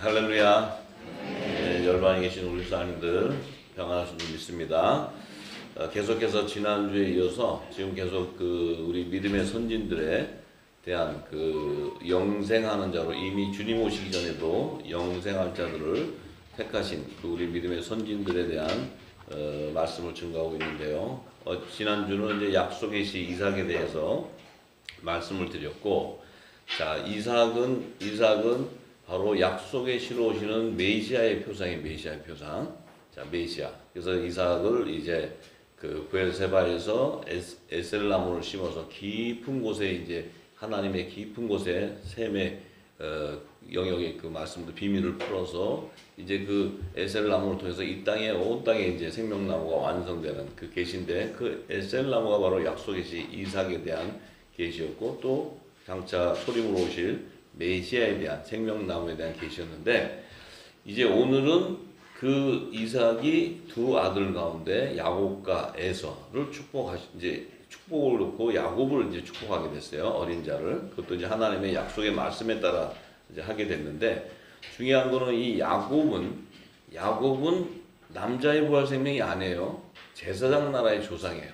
할렐루야. 열방에 계신 우리 사람들 평안하신 줄 믿습니다. 계속해서 지난주에 이어서 지금 계속 우리 믿음의 선진들에 대한 영생하는 자로 이미 주님 오시기 전에도 영생할 자들을 택하신 우리 믿음의 선진들에 대한 말씀을 증거하고 있는데요. 지난주는 이제 약속의 시 이삭에 대해서 말씀을 드렸고, 자, 이삭은 바로 약속의 시로 오시는 메시아의 표상이 메시아의 표상. 자, 메시아. 그래서 이삭을 이제 부엘세바에서 에셀나무를 심어서 깊은 곳에 이제 하나님의 깊은 곳에 셈의 영역의 말씀도 비밀을 풀어서 이제 에셀나무를 통해서 이 땅에 온 땅에 이제 생명나무가 완성되는 계시인데 에셀나무가 바로 약속의 시 이삭에 대한 계시였고 또 장차 소림으로 오실 메시아에 대한 생명나무에 대한 계시였는데 이제 오늘은 이삭이 두 아들 가운데 야곱과 에서를 축복을 놓고 야곱을 이제 축복하게 됐어요. 어린 자를. 그것도 이제 하나님의 약속의 말씀에 따라 이제 하게 됐는데 중요한 거는 이 야곱은 남자의 부활 생명이 아니에요. 제사장 나라의 조상이에요.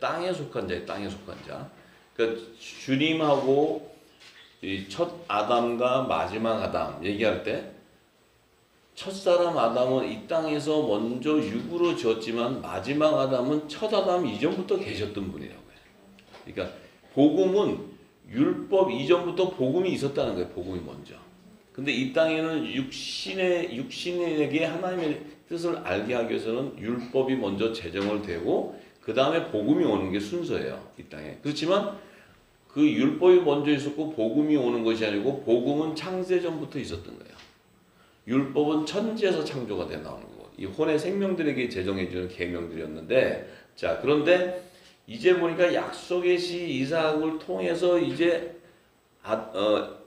땅에 속한 자예요. 땅에 속한 자. 그러니까 주님하고 이 첫 아담과 마지막 아담 얘기할 때 첫사람 아담은 이 땅에서 먼저 육으로 지었지만 마지막 아담은 첫 아담 이전부터 계셨던 분이라고 해요. 그러니까 복음은 율법 이전부터 복음이 있었다는 거예요. 복음이 먼저. 근데 이 땅에는 육신에게 하나님의 뜻을 알게 하기 위해서는 율법이 먼저 제정을 되고 그 다음에 복음이 오는 게 순서예요. 이 땅에. 그렇지만 율법이 먼저 있었고 복음이 오는 것이 아니고 복음은 창세 전부터 있었던 거예요. 율법은 천지에서 창조가 돼 나오는 거고 이 혼의 생명들에게 제정해 주는 계명들이었는데 자 그런데 이제 보니까 약속의 시 이삭을 통해서 이제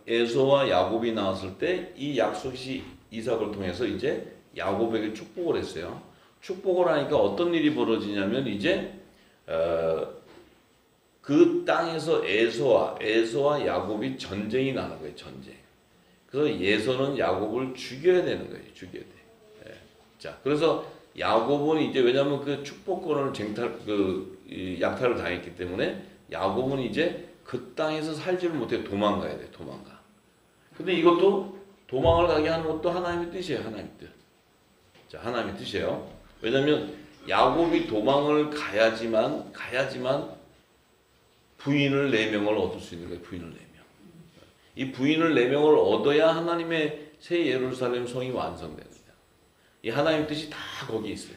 에서와 야곱이 나왔을 때 이 약속의 시 이삭을 통해서 이제 야곱에게 축복을 했어요. 축복을 하니까 어떤 일이 벌어지냐면 이제 그 땅에서 에서와 야곱이 전쟁이 나는 거예요. 전쟁. 그래서 에서는 야곱을 죽여야 되는 거예요. 죽여야 돼. 예. 자, 그래서 야곱은 이제 왜냐하면 축복권을 약탈을 당했기 때문에 야곱은 이제 그 땅에서 살지를 못해 도망가야 돼. 도망가. 근데 이것도 도망을 가게 하는 것도 하나님의 뜻이에요. 하나님의 뜻. 자, 하나님의 뜻이에요. 왜냐하면 야곱이 도망을 가야지만 부인을 4명을 얻을 수 있는 거예요. 부인을 4명. 이 부인을 4명을 얻어야 하나님의 새 예루살렘 성이 완성됩니다. 이 하나님의 뜻이 다 거기 있어요.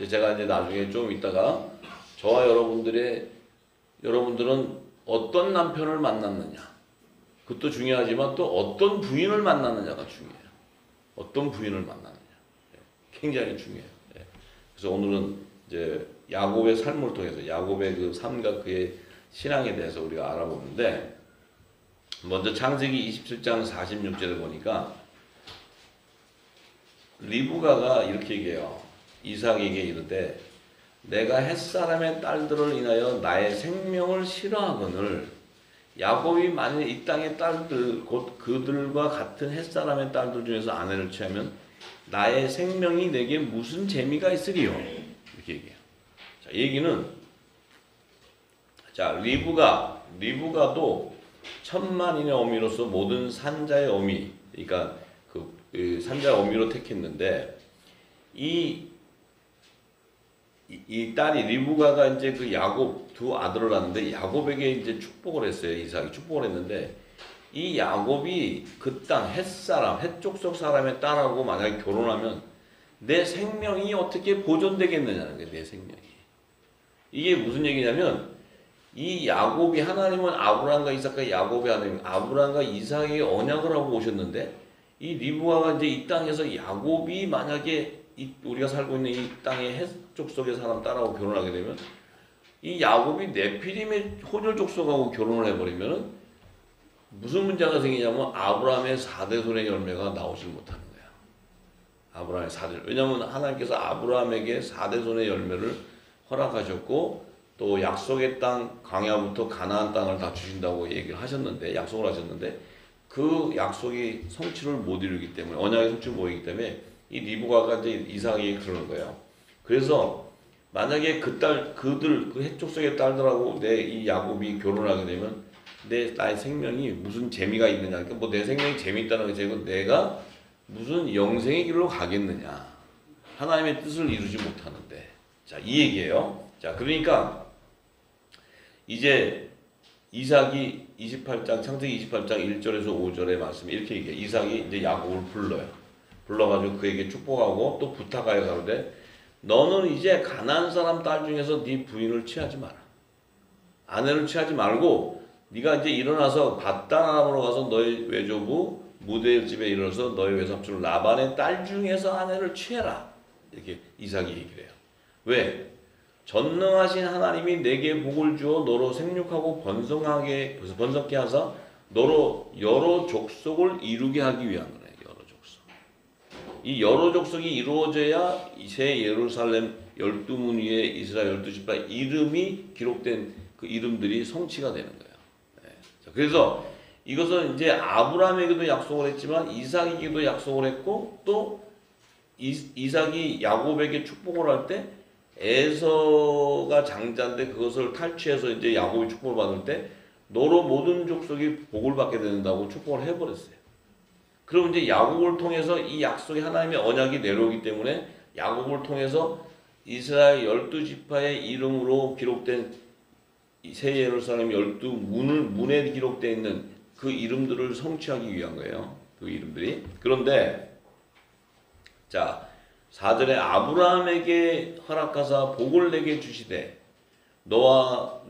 제가 이제 나중에 좀 이따가 저와 여러분들은 어떤 남편을 만났느냐. 그것도 중요하지만 또 어떤 부인을 만났느냐가 중요해요. 어떤 부인을 만났느냐. 굉장히 중요해요. 그래서 오늘은 이제 야곱의 삶을 통해서 야곱의 삶과 그의 신앙에 대해서 우리가 알아보는데 먼저 창세기 27장 46절을 보니까 리브가가 이렇게 얘기해요. 이삭에게 이르되 내가 햇사람의 딸들을 인하여 나의 생명을 싫어하거늘 야곱이 만일 이 땅의 딸들 곧 그들과 같은 햇사람의 딸들 중에서 아내를 취하면 나의 생명이 내게 무슨 재미가 있으리요? 이렇게 얘기해요. 자, 얘기는 자, 리브가도 천만인의 어미로서 모든 산자의 어미, 그러니까 산자의 어미로 택했는데 이 딸이 리브가가 이제 야곱 두 아들을 낳는데 야곱에게 이제 축복을 했어요. 이삭이 축복을 했는데 이 야곱이 그 땅 햇사람, 햇족속 사람의 딸하고 만약에 결혼하면 내 생명이 어떻게 보존되겠느냐는 거예요. 내 생명이. 이게 무슨 얘기냐면 이 야곱이 하나님은 아브라함과 이삭과 야곱의 하나님, 아브라함과 이삭에게 언약을 하고 오셨는데 이 리브가가 이제 이 땅에서 야곱이 만약에 우리가 살고 있는 이 땅의 헷족 속의 사람 딸하고 결혼하게 되면 이 야곱이 네피림의 혼혈 족속하고 결혼을 해버리면 무슨 문제가 생기냐면 아브라함의 4대손의 열매가 나오질 못하는 거야. 아브라함의 4대. 왜냐하면 하나님께서 아브라함에게 4대손의 열매를 허락하셨고 또 약속의 땅 광야부터 가나안 땅을 다 주신다고 얘기를 하셨는데 약속을 하셨는데 그 약속이 성취를 못 이루기 때문에 언약의 성취를 못 이루기 때문에 이 리브가가 이제 이삭에게 그러는 거예요. 그래서 만약에 그 해족속의 딸들하고 내 이 야곱이 결혼하게 되면 나의 생명이 무슨 재미가 있느냐. 그러니까 뭐 내 생명이 재미있다는 게 아니고 내가 무슨 영생의 길로 가겠느냐. 하나님의 뜻을 이루지 못하는데. 자, 이 얘기예요. 자, 그러니까 이제 이삭이 28장 창세기 28장 1절에서 5절의 말씀에 이렇게 얘기해요. 이삭이 이제 야곱을 불러요. 불러가지고 그에게 축복하고 또 부탁하여 가로되 너는 이제 가나안 사람 딸 중에서 네 부인을 취하지 마라. 아내를 취하지 말고 네가 이제 일어나서 밧단아람으로 가서 너의 외조부 무드엘 집에 이르러서 너의 외삼촌 라반의 딸 중에서 아내를 취해라. 이렇게 이삭이 얘기를 해요. 왜? 전능하신 하나님이 내게 복을 주어 너로 생육하고 번성케 하사 너로 여러 족속을 이루게 하기 위한 거예요. 여러 족속. 이 여러 족속이 이루어져야 새 예루살렘 12문 위에 이스라엘 12지파 이름이 기록된 그 이름들이 성취가 되는 거예요. 네. 자, 그래서 이것은 이제 아브라함에게도 약속을 했지만 이삭에게도 약속을 했고 또 이삭이 야곱에게 축복을 할 때 에서가 장자인데 그것을 탈취해서 이제 야곱이 축복을 받을 때 너로 모든 족속이 복을 받게 된다고 축복을 해버렸어요. 그럼 이제 야곱을 통해서 이 약속이 하나님의 언약이 내려오기 때문에 야곱을 통해서 이스라엘 12지파의 이름으로 기록된 새 예루살렘 12문에 기록되어 있는 그 이름들을 성취하기 위한 거예요. 그 이름들이. 그런데 자 4절에 아브라함에게 허락하사 복을 내게 주시되 너와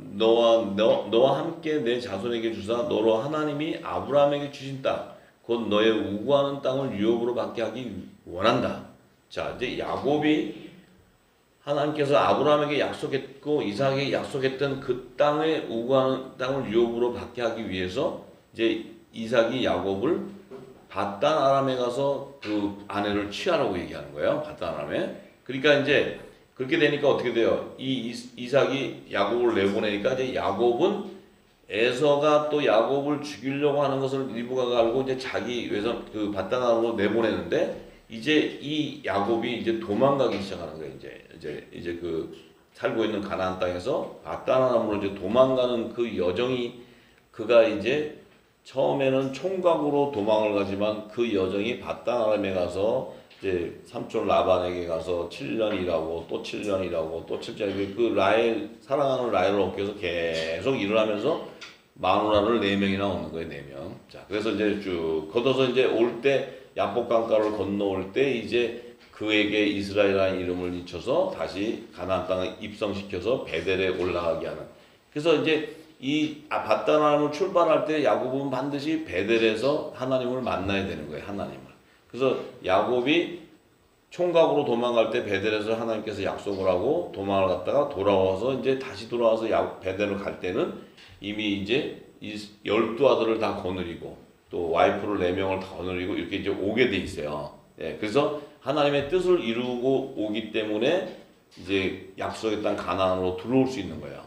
함께 내 자손에게 주사 너로 하나님이 아브라함에게 주신 땅 곧 너의 우구하는 땅을 유업으로 받게 하기 원한다. 자 이제 야곱이 하나님께서 아브라함에게 약속했고 이삭에게 약속했던 그 땅의 우구하는 땅을 유업으로 받게 하기 위해서 이제 이삭이 야곱을 밧단 아람에 가서 그 아내를 취하라고 얘기하는 거예요. 밧단 아람에. 그러니까 이제 그렇게 되니까 어떻게 돼요? 이삭이 야곱을 내보내니까 이제 야곱은 에서가 또 야곱을 죽이려고 하는 것을 리브가가 알고 이제 자기 외선 그 밧단 아람으로 내보내는데 이제 이 야곱이 이제 도망가기 시작하는 거예요. 이제 그 살고 있는 가나안 땅에서 밧단 아람으로 이제 도망가는 그 여정이 그가 이제 처음에는 총각으로 도망을 가지만 그 여정이 밧단 아람에 가서 이제 삼촌 라반에게 가서 7년 일하고 또 7년 일하고 또 7년 그 사랑하는 라헬을 얻기 위해서 계속 일을 하면서 마누라를 4명이나 얻는 거예요. 4명. 자, 그래서 이제 쭉 걷어서 이제 올 때 야복 강가를 건너올 때 이제 그에게 이스라엘이라는 이름을 잊혀서 다시 가나안 땅에 입성시켜서 베델에 올라가게 하는. 그래서 이제 이 밧단 아람을 출발할 때 야곱은 반드시 베델에서 하나님을 만나야 되는 거예요. 하나님을. 그래서 야곱이 총각으로 도망갈 때 베델에서 하나님께서 약속을 하고 도망을 갔다가 돌아와서 이제 다시 돌아와서 베델을 갈 때는 이미 이제 12아들을 다 거느리고 또 와이프를 4명을 다 거느리고 이렇게 이제 오게 돼 있어요. 예, 그래서 하나님의 뜻을 이루고 오기 때문에 이제 약속의 땅 가나안으로 들어올 수 있는 거예요.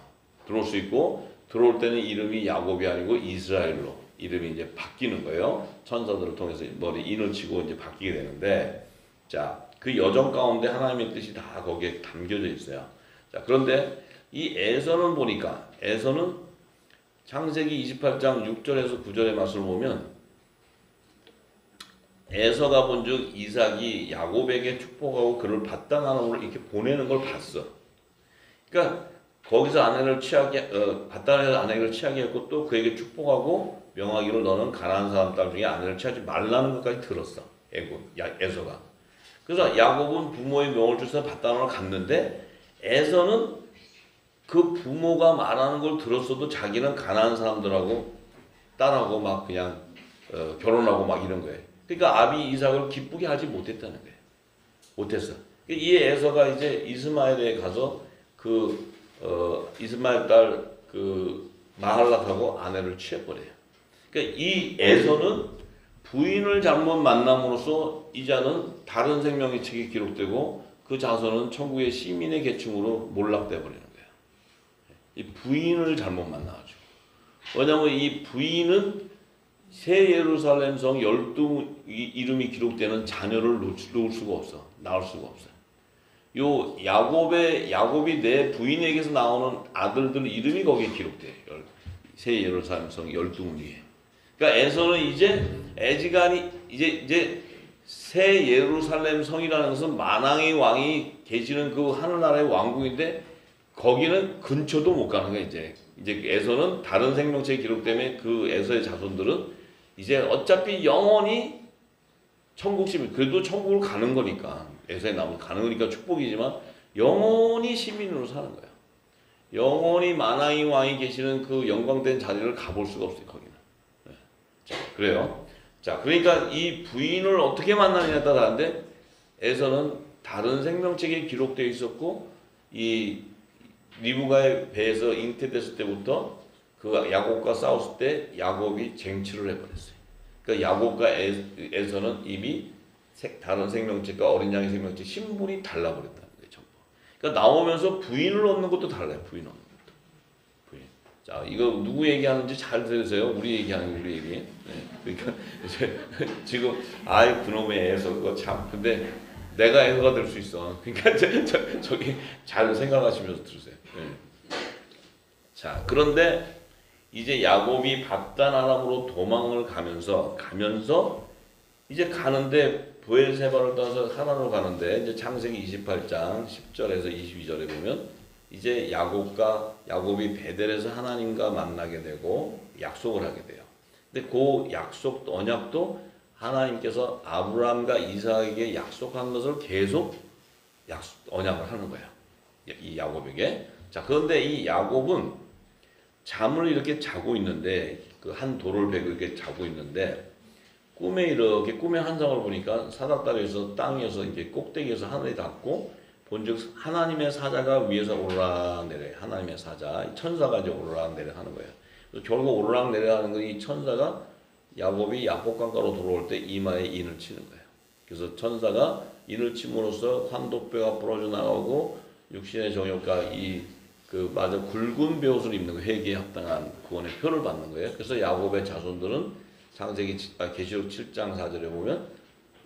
들어올 수 있고 들어올 때는 이름이 야곱이 아니고 이스라엘로 이름이 이제 바뀌는 거예요. 천사들을 통해서 머리 인을 치고 이제 바뀌게 되는데, 자, 그 여정 가운데 하나님의 뜻이 다 거기에 담겨져 있어요. 자, 그런데 이 에서는 보니까 에서는 창세기 28장 6절에서 9절의 말씀을 보면 에서가 본즉 이삭이 야곱에게 축복하고 그를 밧단 아람으로 이렇게 보내는 걸 봤어. 그러니까 거기서 밧단에서 아내를 취하게 했고 또 그에게 축복하고 명하기로 너는 가나안 사람 딸 중에 아내를 취하지 말라는 것까지 들었어. 에서가. 그래서 야곱은 부모의 명을 주서 밧단으로 갔는데 에서는 그 부모가 말하는 걸 들었어도 자기는 가나안 사람들하고 딸하고 막 그냥 결혼하고 막 이런 거예요. 그러니까 아비 이삭을 기쁘게 하지 못했다는 거예요. 못했어. 이 에서가 이제 이스마엘에 가서 이스마엘 딸 마할락하고 아내를 취해버려요. 그러니까 이 에서는 부인을 잘못 만남으로써 이 자는 다른 생명의 책이 기록되고 그 자손은 천국의 시민의 계층으로 몰락돼 버리는 거예요. 이 부인을 잘못 만나가지고. 왜냐하면 이 부인은 새 예루살렘 성 12 이름이 기록되는 자녀를 놓을 수가 없어. 낳을 수가 없어. 요 야곱이 내 부인에게서 나오는 아들들 이름이 거기에 기록돼. 새 예루살렘 성 12문 위에. 그러니까 에서는 이제 애지간히 이제 새 예루살렘 성이라는 것은 만왕의 왕이 계시는 그 하늘나라의 왕국인데 거기는 근처도 못 가는 거야. 이제 에서는 다른 생명체에 기록되면 그 에서의 자손들은 이제 어차피 영원히 그래도 천국을 가는 거니까 에서의 남은 가는 거니까 축복이지만 영원히 시민으로 사는 거야. 영원히 만왕의 왕이 계시는 그 영광된 자리를 가볼 수가 없어요. 거기는. 네. 자, 그래요. 자, 그러니까 이 부인을 어떻게 만나느냐에 따라 다른데 에서는 다른 생명체에 기록되어 있었고 이 리브가의 배에서 잉태됐을 때부터 그 야곱과 싸웠을 때 야곱이 쟁취를 해버렸어요. 그러니까 야곱과 에서는 이미 다른 생명체과 어린 양의 생명체 신분이 달라버렸다는 거예요. 전부. 그러니까 나오면서 부인을 얻는 것도 달라요. 부인 얻는 것도. 부인. 자, 이거 누구 얘기하는지 잘 들으세요. 우리 얘기하는 우리 얘기. 네. 그러니까 이제 지금 그놈의 에서 그거 참. 근데 내가 에서가 될 수 있어. 그러니까 저기 잘 생각하시면서 들으세요. 네. 자, 그런데 이제 야곱이 밧단 아람으로 도망을 가면서 이제 가는데 브엘세바를 떠나서 하란으로 가는데 이제 창세기 28장 10절에서 22절에 보면 이제 야곱이 베델에서 하나님과 만나게 되고 약속을 하게 돼요. 근데 그 약속 언약도 하나님께서 아브라함과 이삭에게 약속한 것을 계속 언약을 하는 거예요. 이 야곱에게. 자, 그런데 이 야곱은 잠을 이렇게 자고 있는데 그 한 돌을 베고 이렇게 자고 있는데 꿈에 환상을 보니까 사닥다리에서 땅에서 이제 꼭대기에서 하늘에 닿고 본즉 하나님의 사자가 위에서 오르락내려 하나님의 사자 천사가 이제 오르락내려 하는 거예요. 그래서 결국 오르락내려 하는 건 이 천사가 야곱이 야복강가로 돌아올 때 이마에 인을 치는 거예요. 그래서 천사가 인을 침으로써 환도뼈가 부러져 나가고 육신의 정욕과 맞아 굵은 베옷을 입는 거 회개에 합당한 구원의 표를 받는 거예요. 그래서 야곱의 자손들은 계시록 7장 4절에 보면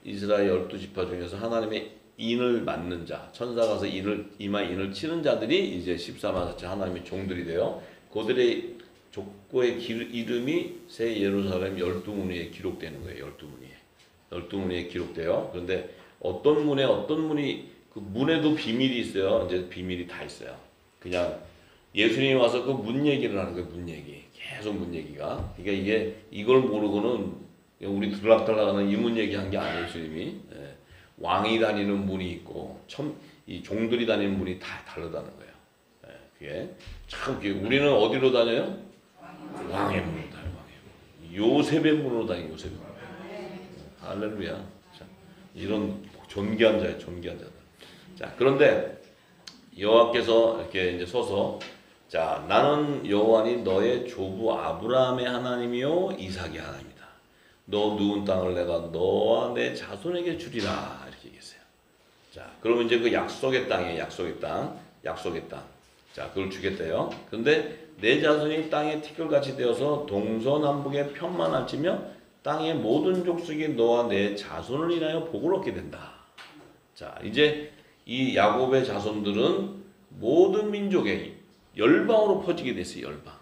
이스라엘 12지파 중에서 하나님의 인을 맞는 자, 천사가 가서 이마에 인을 치는 자들이 이제 14만 4천 하나님의 종들이 돼요. 그들의 족보의 이름이 새 예루살렘 12문 위에 기록되는 거예요. 12문 위에 기록돼요. 그런데 어떤 문이 그 문에도 비밀이 있어요. 이제 비밀이 다 있어요. 그냥 예수님이 와서 그 문 얘기를 하는 거예요. 문 얘기. 계속 문 얘기가. 그러니까 이걸 모르고는 우리 들락달락하는 이 문 얘기한 게 아니에요. 예수님이. 예. 왕이 다니는 문이 있고 이 종들이 다니는 문이 다 다르다는 거예요. 예. 그게 참 우리는 어디로 다녀요? 왕의 문으로 다녀요. 요셉의 문으로 다니요. 요셉의 문. 할렐루야. 자, 이런 존귀한 자예요. 존귀한 자들. 자, 그런데 여호와께서 이렇게 이제 서서 자, 나는 여호와니 너의 조부 아브라함의 하나님이요 이삭의 하나님이다. 너 누운 땅을 내가 너와 내 자손에게 주리라 이렇게 얘기했어요. 자, 그러면 이제 그 약속의 땅이에요. 약속의 땅. 자, 그걸 주겠대요. 그런데 내 자손이 땅의 티끌같이 되어서 동서남북에 편만할지며 땅의 모든 족속이 너와 내 자손을 인하여 복을 얻게 된다. 자, 이제 이 야곱의 자손들은 모든 민족의 열방으로 퍼지게 됐어요. 열방.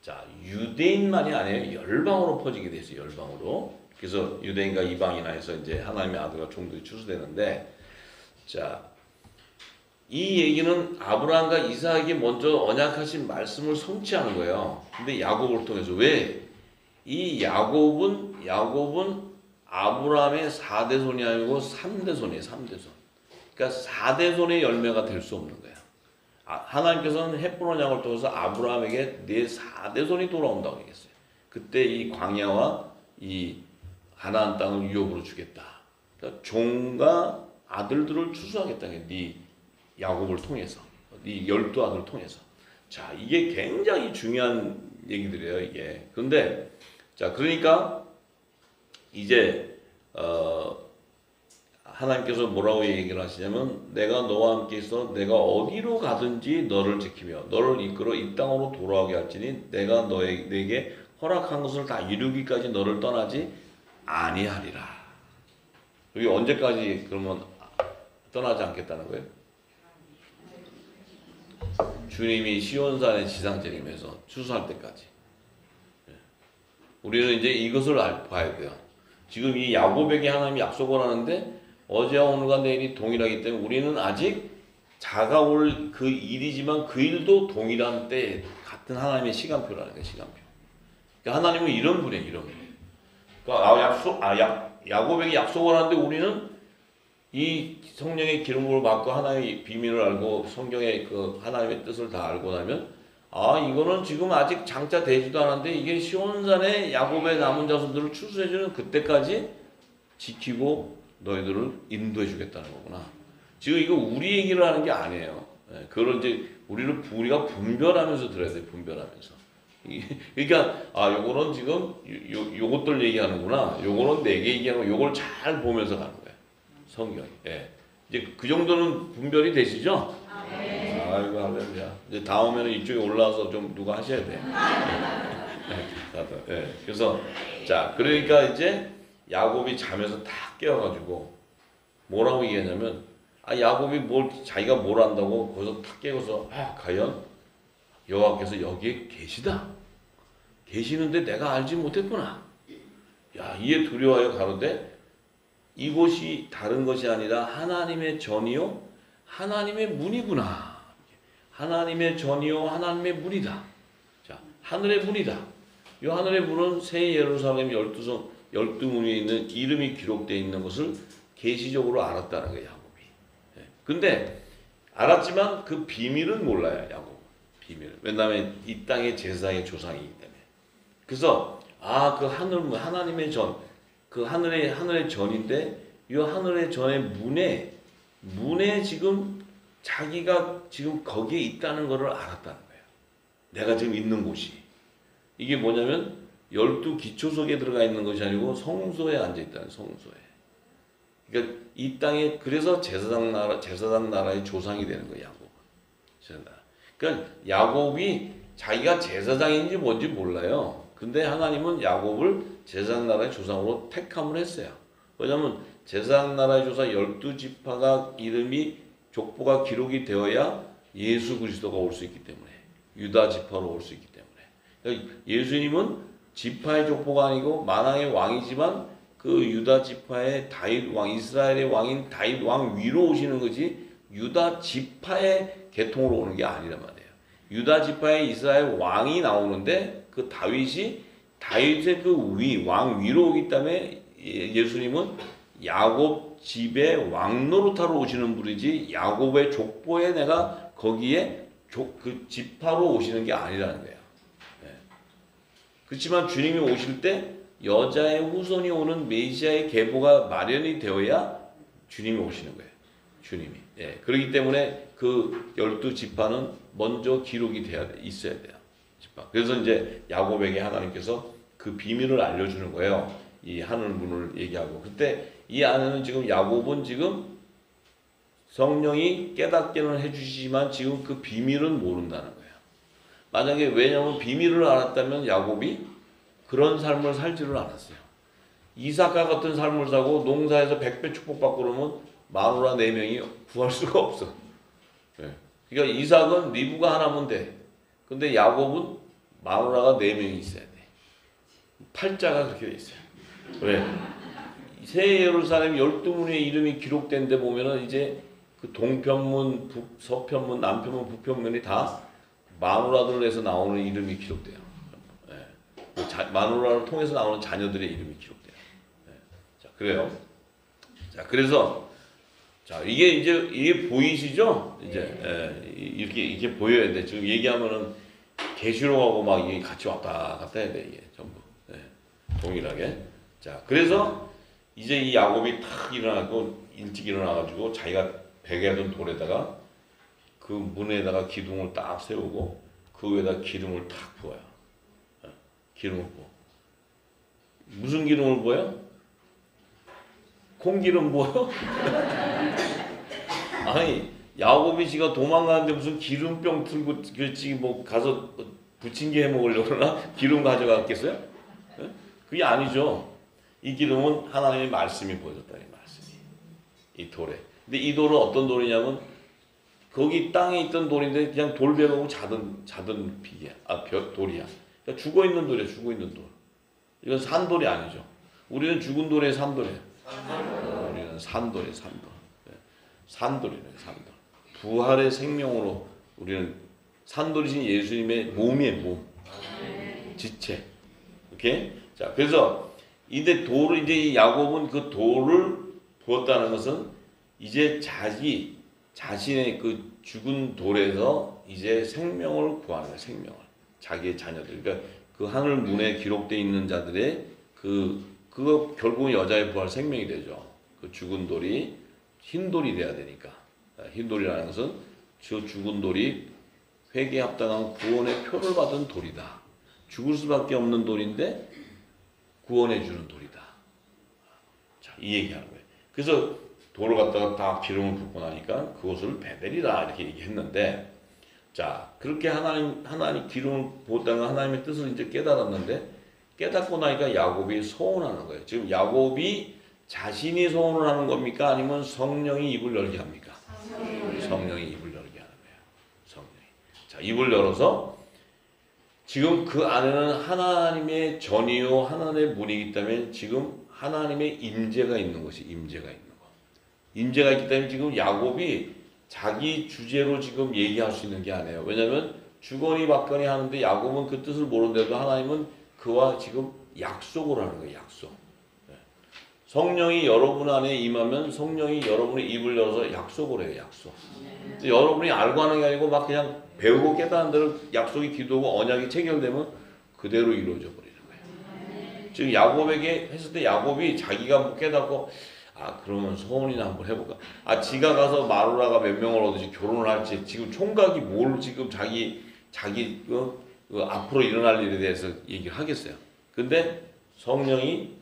자, 유대인만이 아니에요. 열방으로 퍼지게 됐어요. 열방으로. 그래서 유대인과 이방이나 해서 이제 하나님의 아들과 종들이 추수되는데, 자, 이 얘기는 아브라함과 이삭에게 먼저 언약하신 말씀을 성취하는 거예요. 근데 야곱을 통해서 왜? 이 야곱은 아브라함의 4대손이 아니고 3대손이에요. 3대손. 그러니까 4대손의 열매가 될 수 없는 거예요. 하나님께서는 헷본 언약을 통해서 아브라함에게 네 4대손이 돌아온다고 얘기했어요. 그때 이 광야와 이 가나안 땅을 유업으로 주겠다. 그러니까 종과 아들들을 추수하겠다. 네 야곱을 통해서, 네 12아들을 통해서. 자, 이게 굉장히 중요한 얘기들이에요. 이게. 그런데 자, 그러니까 이제 하나님께서 뭐라고 얘기를 하시냐면 내가 너와 함께 있어 내가 어디로 가든지 너를 지키며 너를 이끌어 이 땅으로 돌아오게 할지니 내가 내게 허락한 것을 다 이루기까지 너를 떠나지 아니하리라. 여기 언제까지 그러면 떠나지 않겠다는 거예요? 주님이 시온산에 지상재림해서 추수할 때까지. 우리는 이제 이것을 봐야 돼요. 지금 이 야곱에게 하나님이 약속을 하는데 어제와 오늘과 내일이 동일하기 때문에 우리는 아직 다가올 그 일이지만 그 일도 동일한 때 같은 하나님의 시간표라는 거예요. 시간표. 그러니까 하나님은 이런 분이에요. 이런 분. 그러니까 야곱에게 약속을 하는데 우리는 이 성령의 기름을 받고 하나님의 비밀을 알고 성경의 그 하나님의 뜻을 다 알고 나면 이거는 지금 아직 장차 되지도 않았는데 이게 시온산에 야곱의 남은 자손들을 추수해주는 그때까지 지키고 너희들을 인도해 주겠다는 거구나. 지금 이거 우리 얘기를 하는 게 아니에요. 그걸 이제 우리가 분별하면서 들어야 돼. 분별하면서. 그러니까 요거는 지금 요것들 얘기하는구나. 요거는 내게 얘기하는 거. 요걸 잘 보면서 가는 거예요. 성경이. 이제 그 정도는 분별이 되시죠? 아이고 할렐루야. 이제 다음에는 이쪽에 올라와서 좀 누가 하셔야 돼. 그래서 자 그러니까 이제 야곱이 잠에서 딱 깨어가지고 뭐라고 얘기하냐면 야곱이 자기가 뭘 안다고 거기서 탁 깨고서 과연 여호와께서 여기에 계시는데 내가 알지 못했구나. 이에 두려워하여 가로되 이곳이 다른 것이 아니라 하나님의 전이요 하나님의 문이구나. 하나님의 전이요 하나님의 문이다. 자, 하늘의 문이다. 이 하늘의 문은 새 예루살렘 12문에 있는 이름이 기록되어 있는 것을 계시적으로 알았다는 거예요. 야곱이. 근데 알았지만 그 비밀은 몰라요. 야곱. 비밀. 왜냐하면 이 땅의 제사장의 조상이기 때문에. 그래서 그 하나님의 전, 그 하늘의 전인데 이 하늘의 전의 문에 지금 자기가 지금 거기에 있다는 것을 알았다는 거예요. 내가 지금 있는 곳이. 이게 뭐냐면 12기초석에 들어가 있는 것이 아니고 성소에 앉아 있다는 성소에. 그러니까 이 땅에 그래서 제사장 나라의 조상이 되는 거예요. 야곱은. 그러니까 야곱이 자기가 제사장인지 뭔지 몰라요. 근데 하나님은 야곱을 제사장 나라의 조상으로 택함을 했어요. 왜냐하면 제사장 나라의 조상 12지파가 족보가 기록이 되어야 예수 그리스도가 올 수 있기 때문에 유다 지파로 올 수 있기 때문에 그러니까 예수님은 지파의 족보가 아니고 만왕의 왕이지만 그 유다 지파의 다윗 왕 이스라엘의 왕인 다윗 왕 위로 오시는 거지 유다 지파의 계통으로 오는 게 아니란 말이에요. 유다 지파의 이스라엘 왕이 나오는데 그 다윗의 그 왕 위로 오기 때문에 예수님은 야곱 집의 왕노릇하러 오시는 분이지 야곱의 족보에 내가 거기에 그 지파로 오시는 게 아니라는 거예요. 그렇지만 주님이 오실 때 여자의 후손이 오는 메시아의 계보가 마련이 되어야 주님이 오시는 거예요. 주님이. 그렇기 때문에 그 12지파는 먼저 기록이 있어야 돼요. 지파. 그래서 이제 야곱에게 하나님께서 그 비밀을 알려주는 거예요. 이 하늘 문을 얘기하고. 그때 이 안에는 지금 야곱은 지금 성령이 깨닫게는 해주시지만 지금 그 비밀은 모른다는 거예요. 만약에 왜냐하면 비밀을 알았다면 야곱이 그런 삶을 살지를 않았어요. 이삭과 같은 삶을 사고 농사에서 100배 축복받고 그러면 마누라 4명이 구할 수가 없어. 그러니까 이삭은 리브가 하나면 돼. 근데 야곱은 마누라가 4명이 있어야 돼. 팔자가 그렇게 돼 있어요. 왜? 새 예루살렘 12문의 이름이 기록된 데 보면은 이제 그 동편문, 서편문, 남편문, 북편문이 다 마누라들에서 나오는 이름이 기록돼요. 마누라를 통해서 나오는 자녀들의 이름이 기록돼요. 자, 그래요. 자, 그래서 자, 이게 보이시죠? 이제 이렇게 보여야 돼. 지금 얘기하면은 계시록하고 막 이게 같이 왔다 갔다 해야 돼, 이게 전부. 동일하게. 자, 그래서 이제 이 야곱이 탁 일찍 일어나가지고 자기가 베개 둔 돌에다가 그 문에다가 기둥을 딱 세우고 그 위에다 기름을 탁 부어요. 기름을 부어. 무슨 기름을 부어요? 콩기름 부어요? 아니 야곱이 지가 도망가는데 무슨 기름병 들고 그렇지 뭐 가서 부침개 해 먹으려고 그러나 기름 가져갔겠어요? 예? 그게 아니죠. 이 기름은 하나님의 말씀이 보여줬다. 이 말씀이. 이 돌에. 근데 이 돌은 어떤 돌이냐면 거기 땅에 있던 돌인데 그냥 돌벼하고 자든 비야. 돌이야. 그러니까 죽어 있는 돌이야. 죽어 있는 돌. 이건 산돌이 아니죠. 우리는 죽은 돌에 산돌이에요. 우리는 산돌이에요. 산돌. 산돌이래요. 산돌. 부활의 생명으로 우리는 산돌이신 예수님의 몸이에요. 몸. 지체. 오케이? 자, 그래서 이제 돌을 이제 야곱은 그 돌을 부었다는 것은 이제 자신의 그 죽은 돌에서 이제 생명을 구하는 거예요. 생명을. 자기의 자녀들. 그러니까 그 하늘 문에 기록되어 있는 자들의 그거 결국은 여자의 부활 생명이 되죠. 그 죽은 돌이 흰 돌이 돼야 되니까. 흰 돌이라는 것은 저 죽은 돌이 회개에 합당한 구원의 표를 받은 돌이다. 죽을 수밖에 없는 돌인데 구원해 주는 돌이다. 자, 이 얘기하는 거예요. 그래서 돌을 갖다가 다 기름을 붓고 나니까 그것을 베델이라 이렇게 얘기했는데, 자, 그렇게 하나님 기름을 부었다는 하나님의 뜻을 이제 깨달았는데, 깨닫고 나니까 야곱이 소원하는 거예요. 지금 야곱이 자신이 소원을 하는 겁니까? 아니면 성령이 입을 열게 합니까? 성령이 입을 열게 하는 거예요. 성령이. 자, 입을 열어서 지금 그 안에는 하나님의 전이요 하나님의 문이기 때문에 지금 하나님의 임재가 있는 것이 임재가 있는 거. 임재가 있기 때문에 지금 야곱이 자기 주제로 지금 얘기할 수 있는 게 아니에요. 왜냐하면 주거니 받거니 하는데 야곱은 그 뜻을 모르는데도 하나님은 그와 지금 약속을 하는 거예요. 약속. 성령이 여러분 안에 임하면 성령이 여러분의 입을 열어서 약속을 해요. 약속. 여러분이 알고 하는 게 아니고 막 그냥 배우고 깨닫는 대로 약속이 기도고 언약이 체결되면 그대로 이루어져 버리는 거예요. 지금 야곱에게 했을 때 야곱이 자기가 뭐 깨닫고 그러면 소원이나 한번 해볼까? 지가 가서 마누라가 몇 명을 얻을지 결혼을 할지 지금 총각이 뭘 지금 자기 앞으로 일어날 일에 대해서 얘기를 하겠어요. 근데 성령이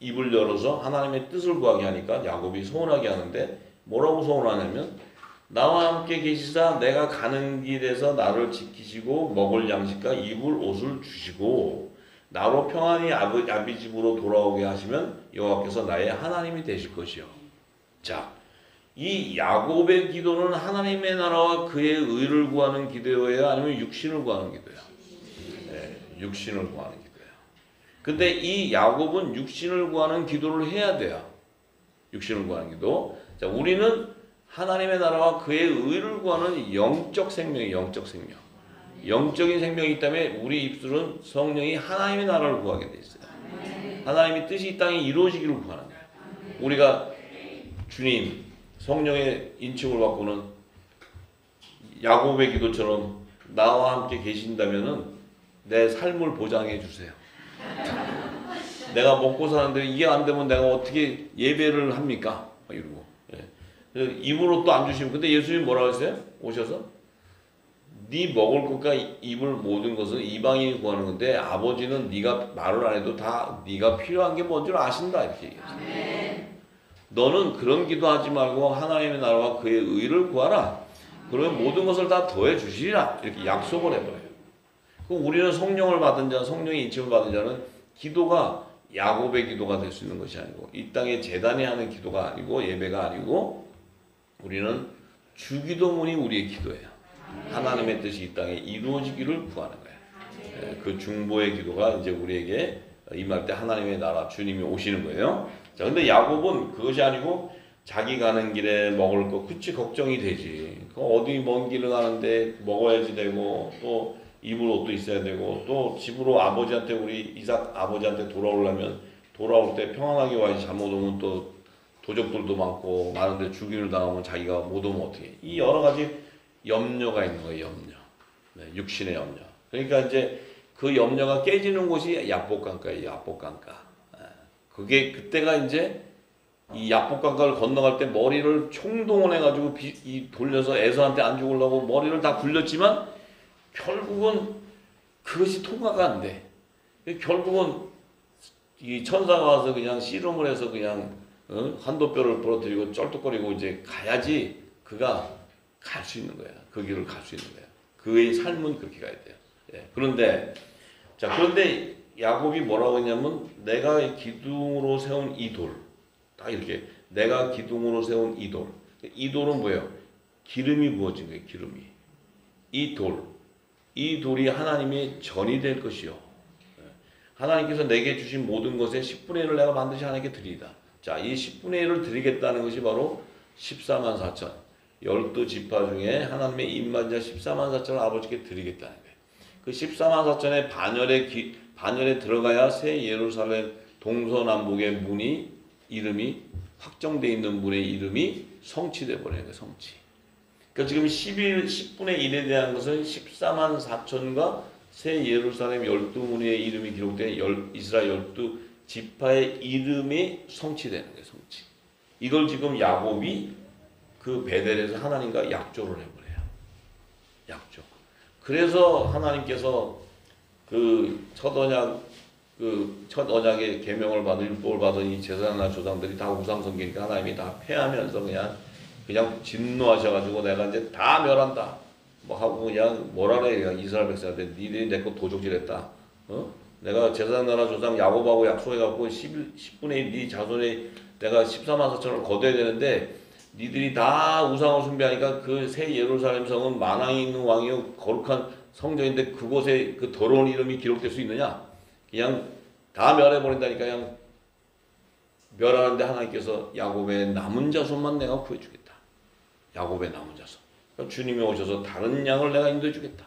입을 열어서 하나님의 뜻을 구하게 하니까 야곱이 소원하게 하는데 뭐라고 소원하냐면 나와 함께 계시사 내가 가는 길에서 나를 지키시고 먹을 양식과 입을 옷을 주시고 나로 평안히 아비 집으로 돌아오게 하시면 여호와께서 나의 하나님이 되실 것이요. 자, 이 야곱의 기도는 하나님의 나라와 그의 의를 구하는 기도예요? 아니면 육신을 구하는 기도예요? 네, 육신을 구하는 기도예요. 근데 이 야곱은 육신을 구하는 기도를 해야 돼요. 육신을 구하는 기도. 자, 우리는 하나님의 나라와 그의 의를 구하는 영적 생명이에요. 영적 생명. 영적인 생명이기 때문에 우리 입술은 성령이 하나님의 나라를 구하게 돼 있어요. 하나님의 뜻이 이 땅에 이루어지기를 구하는 거예요. 우리가 주님, 성령의 인칭을 받고는 야곱의 기도처럼 나와 함께 계신다면은 내 삶을 보장해 주세요. 내가 먹고 사는데 이게 안 되면 내가 어떻게 예배를 합니까? 이러고. 입으로 또 안 주시면. 근데 예수님이 뭐라고 했어요? 오셔서 네 먹을 것과 입을 모든 것은 이방인이 구하는 건데 아버지는 네가 말을 안 해도 다 네가 필요한 게 뭔지 아신다 이렇게 얘기했어요. 너는 그런 기도하지 말고 하나님의 나라와 그의 의를 구하라. 그러면 모든 것을 다 더해 주시리라. 이렇게 약속을 해버려요. 그럼 우리는 성령을 받은 자, 성령의 인침을 받은 자는 기도가 야곱의 기도가 될 수 있는 것이 아니고 이 땅에 제단이 하는 기도가 아니고 예배가 아니고 우리는 주기도문이 우리의 기도예요. 하나님의 뜻이 이 땅에 이루어지기를 구하는 거예요. 그 중보의 기도가 이제 우리에게 임할 때 하나님의 나라 주님이 오시는 거예요. 자, 근데 야곱은 그것이 아니고 자기 가는 길에 먹을 거 그치 걱정이 되지. 어디 먼 길을 가는데 먹어야지 되고 또 입을 옷도 있어야 되고 또 집으로 아버지한테 우리 이삭 아버지한테 돌아오려면 돌아올 때 평안하게 와야지. 잘못 오면 또 도적들도 많고 많은데 죽임을 당하면 자기가 못 오면 어떻게. 이 여러 가지 염려가 있는 거예요. 염려. 네, 육신의 염려. 그러니까 이제 그 염려가 깨지는 곳이 야복강가예요. 야복강가. 그게 그때가 이제 이 야복강가를 건너갈 때 머리를 총동원해가지고 돌려서 에서한테 안 죽으려고 머리를 다 굴렸지만 결국은 그것이 통과가 안 돼. 결국은 이 천사가 와서 그냥 씨름을 해서 그냥 한도뼈를 부러뜨리고 쩔뚝거리고 이제 가야지 그가 갈 수 있는 거야. 그 길을 갈 수 있는 거야. 그의 삶은 그렇게 가야 돼요. 예, 그런데 야곱이 뭐라고 했냐면 내가 기둥으로 세운 이 돌. 딱 이렇게 내가 기둥으로 세운 이 돌. 이 돌은 뭐예요? 기름이 부어진 거예요. 기름이. 이 돌이 하나님의 전이 될 것이요. 하나님께서 내게 주신 모든 것의 10분의 1을 내가 반드시 하나님께 드리리다. 자, 이 10분의 1을 드리겠다는 것이 바로 14만 4천. 12지파 중에 하나님의 입맞은 14만 4천을 아버지께 드리겠다는 거예요. 그 14만 4천의 반열에 들어가야 새 예루살렘 동서남북의 문이 이름이 확정되어 있는 문의 이름이 성취되어 버리는 거예요. 성취. 그러니까 지금 10분의 1에 대한 것은 14만 4천과 새 예루살렘 12문의 이름이 기록된 이스라엘 12지파의 이름이 성취되는 거예요. 성취. 이걸 지금 야곱이 그 베델에서 하나님과 약조를 해버려요. 약조. 그래서 하나님께서 첫 언약의 계명을 받은 율법을 받은 이 제사장이나 조상들이 다 우상성기니까 하나님이 다 패하면서 그냥 진노하셔가지고 내가 이제 다 멸한다. 뭐 하고 그냥 뭐라 그래. 이스라엘 백성한테 니들이 내 거 도적질했다. 내가 제사장 나라 조상 야곱하고 약속해갖고 10분의 1 네 자손에 내가 14만 4천을 거둬야 되는데 니들이 다 우상을 숭배하니까 그 새 예루살렘 성은 만왕이 있는 왕이요 거룩한 성전인데 그곳에 그 더러운 이름이 기록될 수 있느냐? 그냥 다 멸해버린다니까 그냥 멸하는데 하나님께서 야곱의 남은 자손만 내가 구해주겠다. 야곱의 남은 자손. 그러니까 주님이 오셔서 다른 양을 내가 인도해주겠다.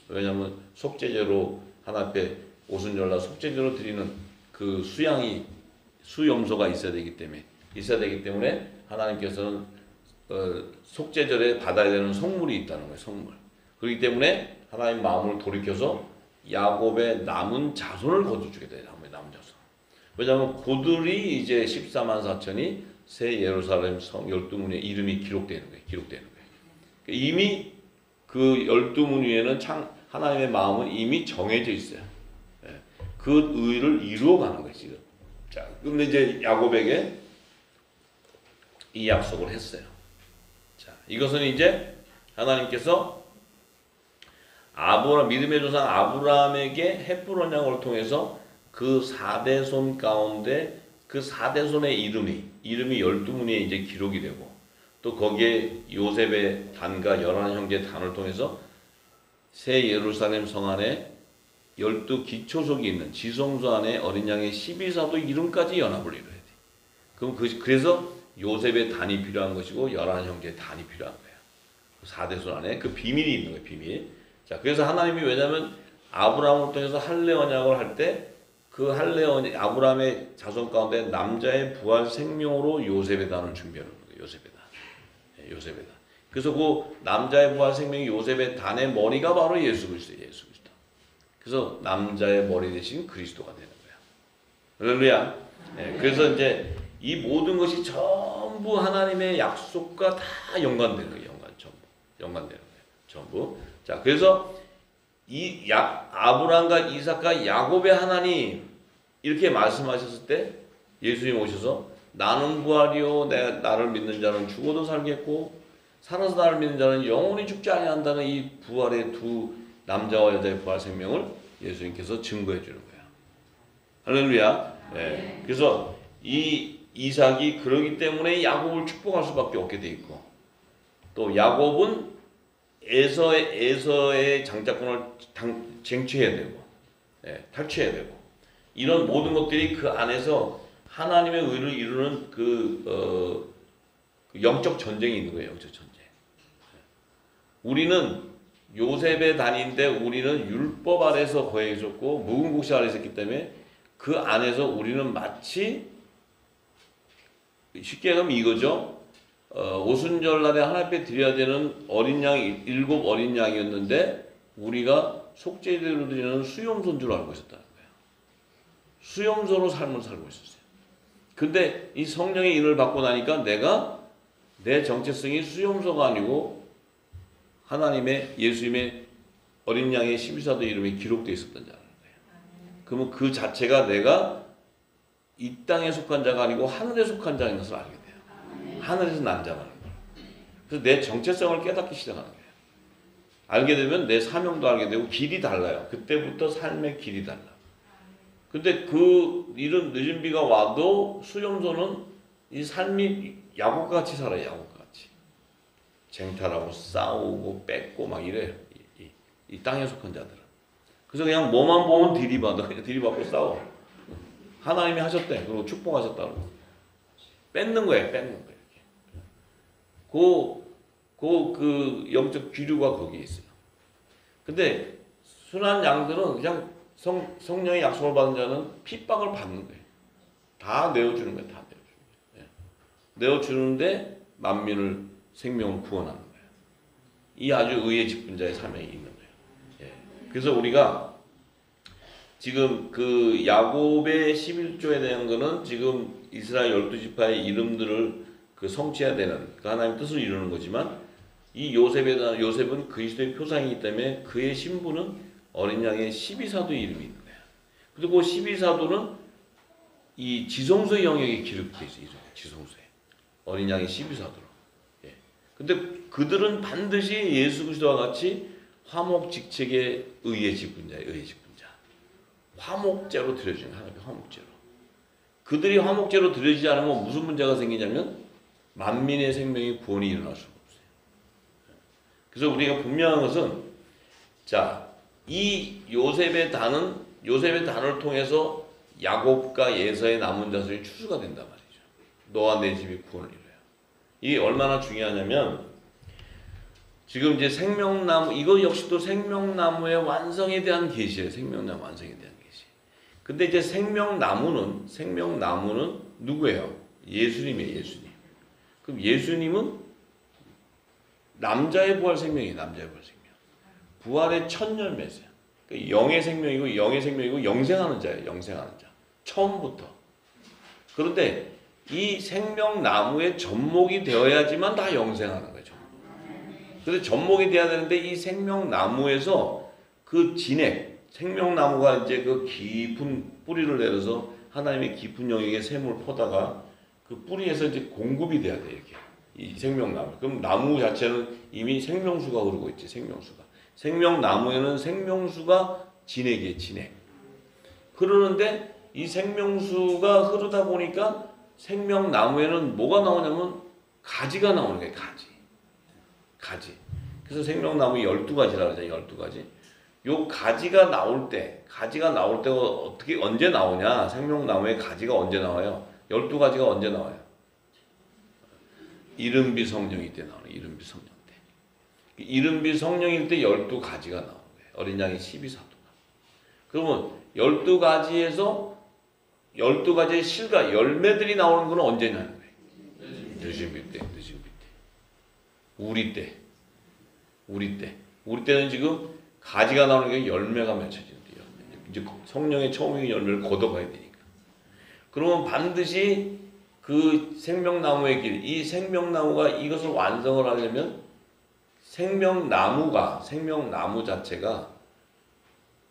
왜냐하면 속죄제로 하나님 앞에 오순절날 속죄제로 드리는 그 수염소가 있어야 되기 때문에 하나님께서는 속죄절에 받아야 되는 성물이 있다는 거예요. 성물. 그렇기 때문에 하나님 마음을 돌이켜서 야곱의 남은 자손을 거둬주겠다. 야곱의 남은 자손. 왜냐하면 그들이 이제 14만 4천이 새 예루살렘 성 12문의 이름이 기록되는 거예요. 이미 그 12문 위에는 하나님의 마음은 이미 정해져 있어요. 그 의를 이루어가는 거예요. 지금. 자, 근데 이제 야곱에게 이 약속을 했어요. 자, 이것은 이제 하나님께서 믿음의 조상 아브라함에게 헤브론 양을 통해서 그 4대손 가운데 그 4대손의 이름이 12문에 이제 기록이 되고 또 거기에 요셉의 단과 11형제의 단을 통해서 새 예루살렘 성 안에 12기초석이 있는 지성소 안에 어린 양의 12사도 이름까지 연합을 이뤄야 돼. 그럼 그래서 요셉의 단이 필요한 것이고 11형제의 단이 필요한 거예요. 4대손 안에 그 비밀이 있는 거예요. 비밀. 자, 그래서 하나님이 왜냐하면 아브라함을 통해서 할례 언약을 할 때 그 할례 언약 아브라함의 자손 가운데 남자의 부활 생명으로 요셉의 단을 준비하는 거예요. 요셉의 단. 그래서 그 남자의 부활 생명이 요셉의 단의 머리가 바로 예수 그리스도예요. 예수 그리스도. 그래서 남자의 머리 대신 그리스도가 되는 거예요. 할렐루야. 그래서 이제 이 모든 것이 전부 하나님의 약속과 다 연관되는 거예요. 연관되는 거예요. 전부. 자, 그래서 아브라함과 이삭과 야곱의 하나님 이렇게 말씀하셨을 때 예수님 오셔서 나는 부활이요 나를 믿는 자는 죽어도 살겠고 살아서 나를 믿는 자는 영원히 죽지 아니한다는 이 부활의 두 남자와 여자의 부활 생명을 예수님께서 증거해 주는 거예요. 할렐루야. 네. 그래서 이 이삭이 그러기 때문에 야곱을 축복할 수밖에 없게 돼 있고 또 야곱은 에서의 장자권을 쟁취해야 되고 탈취해야 되고 이런 모든 것들이 그 안에서 하나님의 의를 이루는 그 영적 전쟁이 있는 거예요. 영적 전쟁. 우리는 요셉의 단인데 우리는 율법 아래서 거해졌고 묵은 곡식 아래서 있기 때문에 그 안에서 우리는 마치 쉽게 하면 이거죠. 오순절날에 하나님 앞에 드려야 되는 어린 양이 7 어린 양이었는데 우리가 속죄제로 드리는 수염소인 줄 알고 있었다는 거예요. 수염소로 삶을 살고 있었어요. 근데 이 성령의 인을 받고 나니까 내 정체성이 수염소가 아니고 하나님의 예수님의 어린 양의 12사도 이름이 기록되어 있었던 자라는 거예요. 그러면 그 자체가 내가 이 땅에 속한 자가 아니고 하늘에 속한 자인 것을 알게 돼요. 하늘에서 난 자라는 거예요. 그래서 내 정체성을 깨닫기 시작하는 거예요. 알게 되면 내 사명도 알게 되고 길이 달라요. 그때부터 삶의 길이 달라. 근데 그 이런 늦은 비가 와도 수용소는 이 삶이 야곱같이 살아요. 야곱같이. 쟁탈하고 싸우고 뺏고 막 이래요. 이 땅에 속한 자들은. 그래서 그냥 뭐만 보면 들이받아. 그냥 들이받고 싸워. 하나님이 하셨대. 그리고 축복하셨다고. 뺏는 거예요. 뺏는 거예요. 그 영적 기류가 거기에 있어요. 근데 순한 양들은 그냥 성령의 약속을 받은 자는 핍박을 받는 거예요. 다 내어주는 거예요. 다 내어주는 거예요. 내어주는데 만민을 생명을 구원하는 거예요. 이 아주 의의 직분자의 사명이 있는 거예요. 그래서 우리가 지금 그 야곱의 11조에 대한 거는 지금 이스라엘 12지파의 이름들을 그 성취해야 되는 그 하나님 뜻을 이루는 거지만 이 요셉은 그리스도의 표상이기 때문에 그의 신부는 어린 양의 12사도의 이름이 있는 거야. 그리고 12사도는 이 지성소의 영역에 기록되어 있어요. 지성소에. 어린 양의 12사도로. 근데 그들은 반드시 예수 그리스도와 같이 화목직책의 의의 직분자예요. 의의 직분자. 화목제로 드려지는 하나님의 화목제로. 그들이 화목제로 드려지지 않으면 무슨 문제가 생기냐면 만민의 생명이 구원이 일어날 수가 없어요. 그래서 우리가 분명한 것은 자, 이 요셉의 단을 통해서 야곱과 예서의 남은 자손이 추수가 된단 말이죠. 너와 내 집이 구원을 이뤄요. 이게 얼마나 중요하냐면 지금 이제 생명나무 이거 역시도 생명나무의 완성에 대한 계시예요. 생명나무 완성에 대한 계시. 근데 이제 생명나무는 누구예요? 예수님이에요. 예수님. 그럼 예수님은 남자의 부활 생명이에요. 남자의 부활 생명. 부활의 첫 열매세요. 그러니까 영의 생명이고 영생하는 자예요. 영생하는 자. 처음부터. 그런데 이 생명나무의 접목이 되어야지만 다 영생하는 거죠. 그래서 접목이 돼야 되는데 이 생명나무에서 그 진액, 생명나무가 이제 그 깊은 뿌리를 내려서 하나님의 깊은 영역에 샘을 퍼다가 그 뿌리에서 이제 공급이 돼야 돼 이렇게 이 생명나무. 그럼 나무 자체는 이미 생명수가 흐르고 있지 생명수가. 생명나무에는 생명수가 진액이에요 진액. 흐르는데 이 생명수가 흐르다 보니까 생명나무에는 뭐가 나오냐면 가지가 나오는 거예요 가지. 그래서 생명나무 12가지라고 하잖아요. 12가지. 요 가지가 나올 때가 어떻게 언제 나오냐? 생명나무의 가지가 언제 나와요? 12가지가 언제 나와요? 이른비 성령일 때 나오는 이른비 성령 때. 이른비 성령일 때 12가지가 나오는 거예요. 어린 양의 12사도가. 그러면 12가지에서 12가지의 실과 열매들이 나오는 건 언제냐는 거예요. 늦은 비 때. 우리 때는 지금 가지가 나오는 게 열매가 맺혀지는데요. 이제 성령의 처음의 열매를 걷어가야 되니까. 그러면 반드시 그 생명나무의 길, 이 생명나무가 이것을 완성을 하려면 생명나무 자체가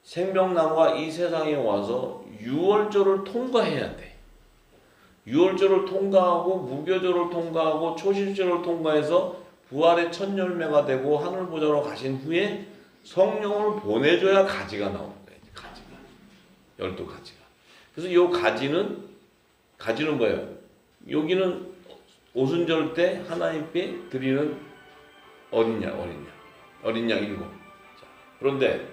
생명나무가 이 세상에 와서 유월절을 통과해야 돼. 유월절을 통과하고 무교절을 통과하고 초실절을 통과해서 부활의 첫 열매가 되고 하늘보좌로 가신 후에 성령을 보내줘야 가지가 나오는 거예요. 가지가. 12가지가. 그래서 이 가지는 뭐예요? 여기는 오순절 때 하나님께 드리는 어린 양 7. 자, 그런데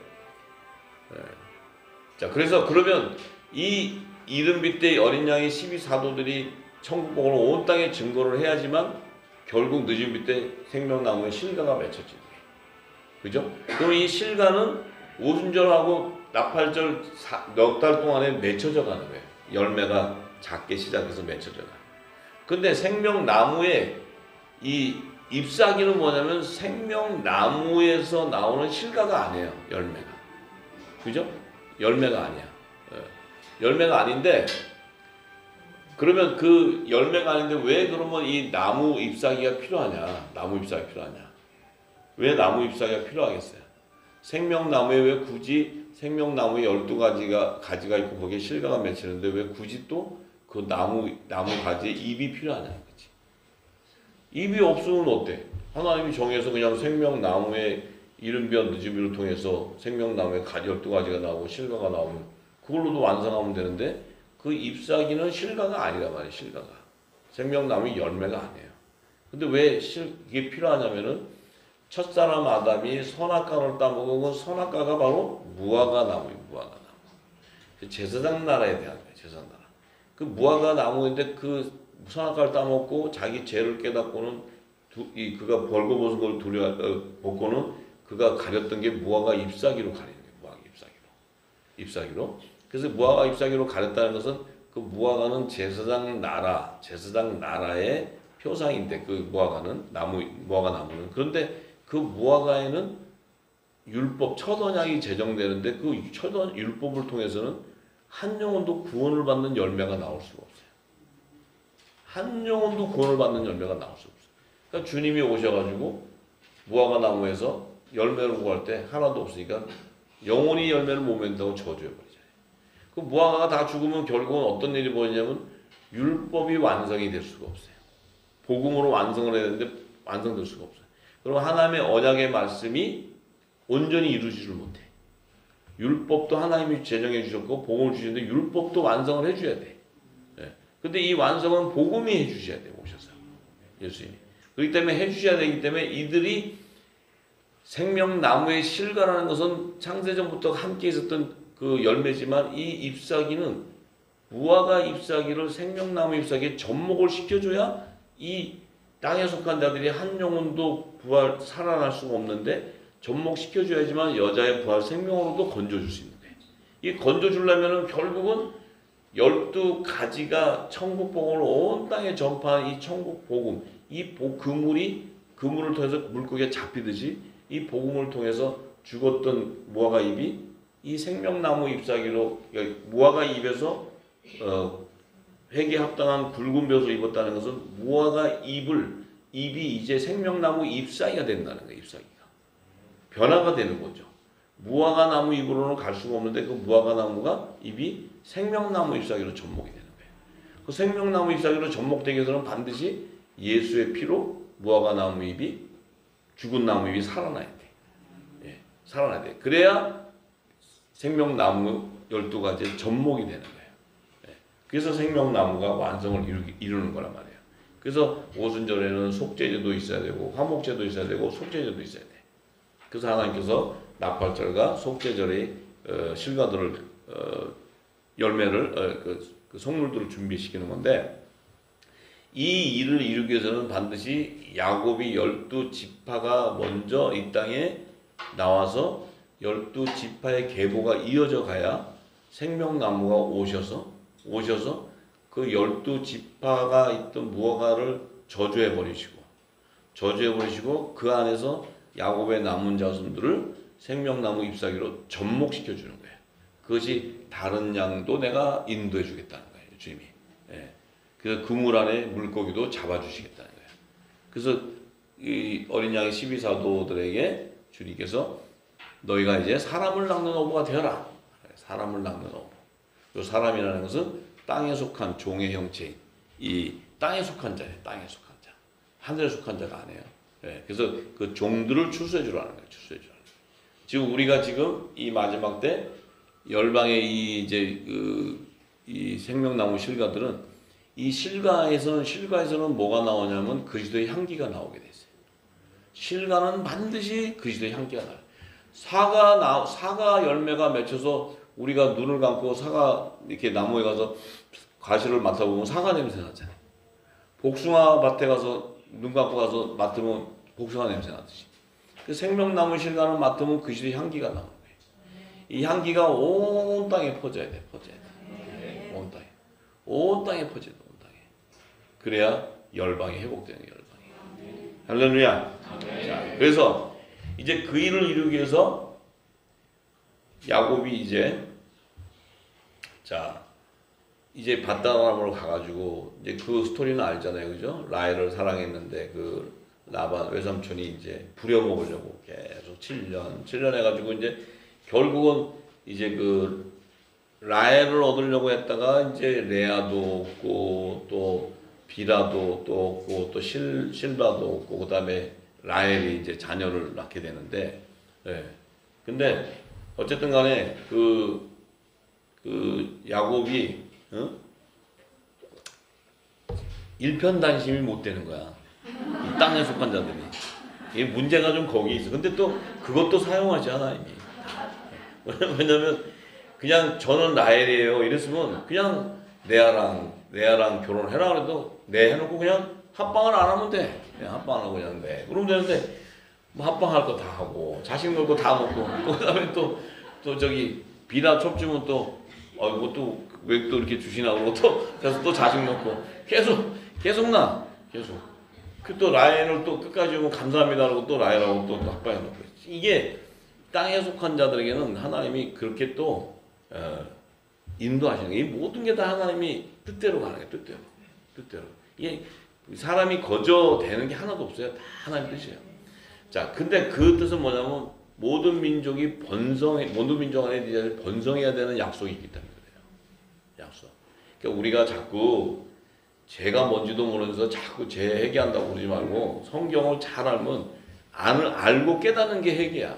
자, 그러면 이 이른비 때 어린 양의 12사도들이 천국복을 온 땅에 증거를 해야지만 결국 늦은비 때 생명나무의 실과가 맺혀지는 거예요. 그죠? 그럼 이 실과는 오순절하고 나팔절 몇 달 동안에 맺혀져 가는 거예요. 열매가 작게 시작해서 맺혀져 가요. 근데 생명나무의 이 잎사귀는 뭐냐면 생명나무에서 나오는 실과가 아니에요. 열매가. 그죠? 열매가 아니야. 열매가 아닌데 그러면 그 열매가 아닌데 왜 그러면 이 나무 잎사귀가 필요하냐? 왜 나무 잎사귀가 필요하겠어요? 생명나무에 왜 굳이 생명나무에 12가지가 있고 거기에 실과가 맺히는데 왜 굳이 또 그 나무 가지에 잎이 필요하냐? 그치? 잎이 없으면 어때? 하나님이 정해서 그냥 생명나무에 이른비와 늦은비를 통해서 생명나무에 12가지가 나오고 실과가 나오면 그걸로도 완성하면 되는데 그 잎사귀는 실과가 아니란 말이에요. 실과가. 생명나무의 열매가 아니에요. 근데 왜 이게 필요하냐면은 첫사람 아담이 선악과를 따먹은 건 선악과가 바로 무화과 나무예요. 무화과 나무. 제사장 나라에 대한 거예요. 제사장 나라. 그 무화과 나무인데 그 선악과를 따먹고 자기 죄를 깨닫고는 그가 벌거벗은 걸 벗고는 그가 가렸던 게 무화과 잎사귀로 가리는 거예요. 무화과 잎사귀로. 그래서 무화과 잎사귀로 가렸다는 것은 그 무화과는 제사장 나라의 표상인데 그 무화과 나무는 그런데 그 무화과에는 율법 첫 언약이 제정되는데 그 첫 율법을 통해서는 한 영혼도 구원을 받는 열매가 나올 수가 없어요. 한 영혼도 구원을 받는 열매가 나올 수가 없어요. 그러니까 주님이 오셔가지고 무화과 나무에서 열매를 구할 때 하나도 없으니까 영원히 열매를 못 맺는다고 저주해버리잖아요. 그 무화과가 다 죽으면 결국은 어떤 일이 벌어지냐면 율법이 완성이 될 수가 없어요. 복음으로 완성을 해야 되는데 완성될 수가 없어요. 그럼 하나님의 언약의 말씀이 온전히 이루지를 못해. 율법도 하나님이 제정해 주셨고 복음을 주시는데 율법도 완성을 해줘야 돼. 근데 이 완성은 복음이 해주셔야 돼. 오셔서 예수님이. 그렇기 때문에 해주셔야 되기 때문에 이들이 생명나무의 실과라는 것은 창세전부터 함께 있었던 그 열매지만 이 잎사귀는 무화과 잎사귀를 생명나무 잎사귀에 접목을 시켜줘야 이 땅에 속한 자들이 한 영혼도 살아날 수가 없는데 접목시켜줘야지만 여자의 부활 생명으로도 건져줄 수 있는 거예요. 이 건져주려면 결국은 12가지가 천국 복음을 온 땅에 전파한 이 천국 복음, 그물을 통해서 물고기가 잡히듯이 이 복음을 통해서 죽었던 무화과 잎이 이 생명나무 잎사귀로 무화과 잎에서 회개에 합당한 굵은 벼슬을 입었다는 것은 무화과 잎이 이제 생명나무 잎사귀가 된다는 거예요. 잎사귀가 변화가 되는 거죠. 무화과 나무 잎으로는 갈 수가 없는데 그 무화과 나무가 잎이 생명나무 잎사귀로 접목이 되는 거예요. 그 생명나무 잎사귀로 접목되기 위해서는 반드시 예수의 피로 무화과 나무 잎이 죽은 나무 잎이 살아나야 돼. 예, 살아나야 돼. 그래야 생명나무 12가지에 접목이 되는 거예요. 예, 그래서 생명나무가 완성을 이루는 거란 말이에요. 그래서 오순절에는 속죄제도 있어야 되고 화목제도 있어야 되고 속죄제도 있어야 돼. 그래서 하나님께서 나팔절과 속죄절의 실과들을 열매를 그 성물들을 준비시키는 건데 이 일을 이루기 위해서는 반드시 야곱이 12지파가 먼저 이 땅에 나와서 12지파의 계보가 이어져 가야 생명나무가 오셔서 그 12지파가 있던 무화과를 저주해 버리시고 그 안에서 야곱의 남은 자손들을 생명나무 잎사귀로 접목시켜 주는 거예요. 그것이 다른 양도 내가 인도해 주겠다는 거예요. 주님이. 예. 그래서 그물 안에 물고기도 잡아주시겠다는 거예요. 그래서 이 어린 양의 12사도들에게 주님께서 너희가 이제 사람을 낚는 어부가 되어라. 사람을 낚는 어부. 그 사람이라는 것은 땅에 속한 종의 형체인 이 땅에 속한 자예요. 땅에 속한 자. 하늘에 속한 자가 아니에요. 예. 그래서 그 종들을 추수해 주라는 거예요. 추수해 주라는 거예요. 지금 우리가 지금 이 마지막 때 열방의 이 생명나무 실과들은 이 실과에서는 뭐가 나오냐면 그리스도의 향기가 나오게 돼 있어요. 실과는 반드시 그리스도의 향기가 나요. 사과 열매가 맺혀서 우리가 눈을 감고 사과 이렇게 나무에 가서 과실을 맡아보면 사과 냄새 나잖아요. 복숭아 밭에 가서 눈 감고 가서 맡으면 복숭아 냄새 나듯이. 그 생명나무 실과는 맡으면 그리스도의 향기가 나오는 거예요. 이 향기가 온 땅에 퍼져야 돼. 온 땅에 퍼져야 돼. 그래야 열방이 회복되는 거예요. 할렐루야. 자, 그래서 이제 그 일을 이루기 위해서 야곱이 이제 밧다람으로 가가지고 이제 그 스토리는 알잖아요, 그죠? 라헬을 사랑했는데 그 라반 외삼촌이 이제 부려먹으려고 계속 7년 해가지고 이제 결국은 이제 그 라헬을 얻으려고 했다가 이제 레아도 없고 또 비라도 또 없고 또 실바도 없고 그 다음에 라헬이 이제 자녀를 낳게 되는데 예. 근데 어쨌든 간에 그 야곱이 일편단심이 못 되는 거야. 이 땅에 속한 자들이. 이게 문제가 좀 거기 있어. 근데 또 그것도 사용하지 하나님이. 왜냐면 그냥 저는 라헬이에요 이랬으면 그냥 레아랑 결혼해라 그래도 네 해놓고 그냥 합방을 안 하면 돼. 그냥 합방 안 하고 그냥 네. 그러면 되는데 뭐 합방할 거 다 하고 자식 놓을 거 다 놓고 그다음에 또 저기 비나 첩주면 또 이거 또 왜 또 이렇게 주시나 그러고 또 그래서 또 자식 놓고 계속 나 계속 그 또 라헬을 또 끝까지 오면 감사합니다 하고 또 라헬하고 또 합방해 놓고 이게 땅에 속한 자들에게는 하나님이 그렇게 또 인도하시는 게 이 모든 게 다 하나님이 뜻대로 가는 게 뜻대로 이게 사람이 거저되는 게 하나도 없어요. 다 하나님 뜻이에요. 자, 근데 그 뜻은 뭐냐면 모든 민족 안에 번성해야 되는 약속이 있기 때문에 그래요. 약속. 그러니까 우리가 자꾸 죄가 뭔지도 모르면서 자꾸 죄 회개한다고 그러지 말고 성경을 잘 알고 깨닫는 게 회개야.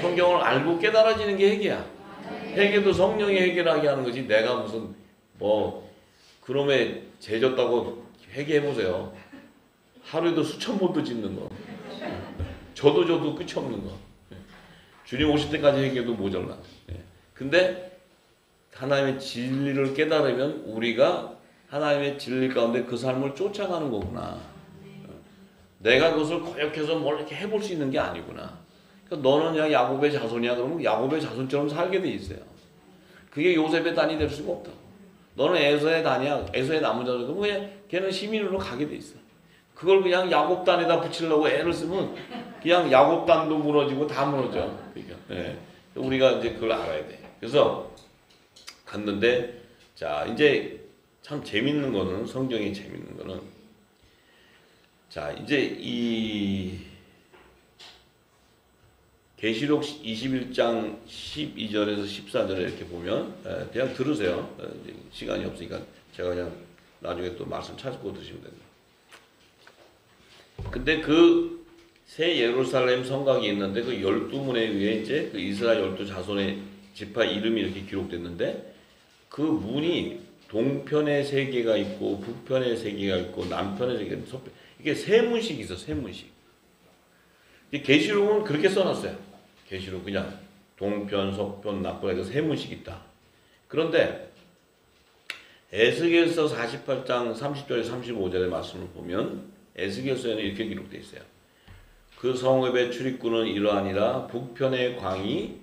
성경을 알고 깨달아지는 게 회개야. 회개도 성령이 회개하게 하는 거지 내가 무슨 그놈의 죄졌다고 회개해보세요. 하루에도 수천 번도 짓는 거. 저도 끝이 없는 거. 주님 오실 때까지 회개도 모자라. 근데 하나님의 진리를 깨달으면 우리가 하나님의 진리 가운데 그 삶을 쫓아가는 거구나. 내가 그것을 거역해서 뭘 이렇게 해볼 수 있는 게 아니구나. 그러니까 너는 그냥 야곱의 자손이야. 그러면 야곱의 자손처럼 살게 돼 있어요. 그게 요셉의 단이 될 수가 없다. 너는 에서의 단이야. 에서의 남은 자손. 그러면 그냥 걔는 시민으로 가게 돼 있어. 그걸 그냥 야곱 단에다 붙이려고 애를 쓰면 그냥 야곱 단도 무너지고 다 무너져. 그러니까 우리가 이제 그걸 알아야 돼. 그래서 갔는데 자 이제 참 재밌는 거는 성경이 재밌는 거는 자 이제 이 계시록 21장 12절에서 14절에 이렇게 보면 그냥 들으세요. 시간이 없으니까 제가 그냥 나중에 또 말씀 찾고 드시면 됩니다. 근데 그 새 예루살렘 성곽이 있는데 그 12문에 의해 이제 그 이스라엘 12자손의 지파 이름이 이렇게 기록됐는데 그 문이 동편에 3개가 있고 북편에 3개가 있고 남편에 3개가 있고 서편 이게 3문씩 있어. 3문씩. 계시록은 그렇게 써놨어요. 계시록 그냥 동편, 서편, 남편 해서 3문씩 있다. 그런데 에스겔서 48장 30절에 35절의 말씀을 보면 에스겔서에는 이렇게 기록되어 있어요. 그 성읍의 출입구는 이러하니라. 북편의 광이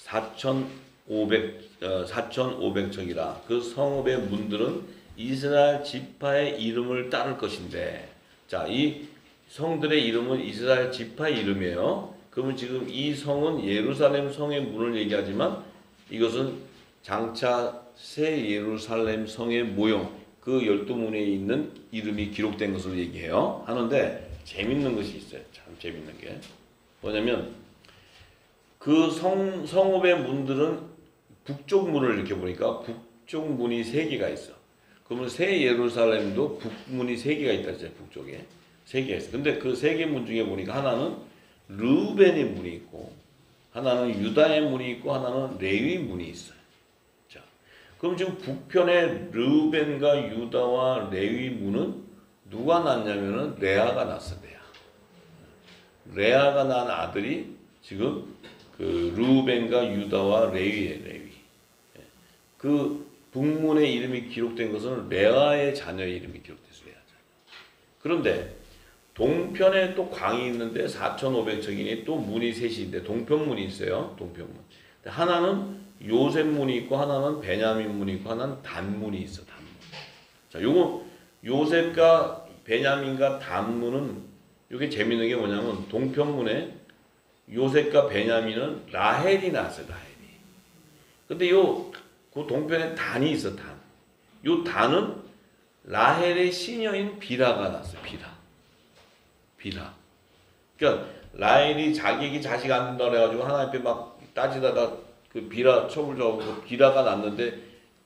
4,500척이라. 그 성읍의 문들은 이스라엘 지파의 이름을 따를 것인데 자, 이 성들의 이름은 이스라엘 지파의 이름이에요. 그러면 지금 이 성은 예루살렘 성의 문을 얘기하지만 이것은 장차 새 예루살렘 성의 모형 그 12문에 있는 이름이 기록된 것으로 얘기해요. 하는데 재밌는 것이 있어요. 참 재밌는 게 뭐냐면 그 성읍의 문들은 북쪽 문을 이렇게 보니까 북쪽 문이 3개가 있어. 그러면 새 예루살렘도 북문이 3개가 있다 했잖아요. 북쪽에 3개가 있어. 근데 그 3개 문 중에 보니까 하나는 르우벤의 문이 있고 하나는 유다의 문이 있고 하나는 레위 문이 있어요. 자, 그럼 지금 북편에 르우벤과 유다와 레위 문은 누가 낳냐면은 레아가 낳았어. 레아가 낳은 아들이 지금 그 르우벤과 유다와 레위의 레위. 그 북문의 이름이 기록된 것은 레아의 자녀의 이름이 기록됐어요. 그런데 동편에 또 광이 있는데 4,500척이니 또 문이 셋인데 동편문이 있어요. 동편문. 하나는 요셉문이 있고 하나는 베냐민문이 있고 하나는 단문이 있어. 단문. 자, 요거 요셉과 베냐민과 단문은 이게 재밌는 게 뭐냐면 동편문에 요셉과 베냐민은 라헬이 낳았어요. 라헬이. 근데 그 동편에 단이 있어. 단. 요 단은 라헬의 시녀인 비라가 낳았어요. 비라. 그러니까 라헬이 자기에게 자식 안 된다 그래가지고 하나님 앞에 막 따지다가 그 비라 첩을 줘서 비라가 낳았는데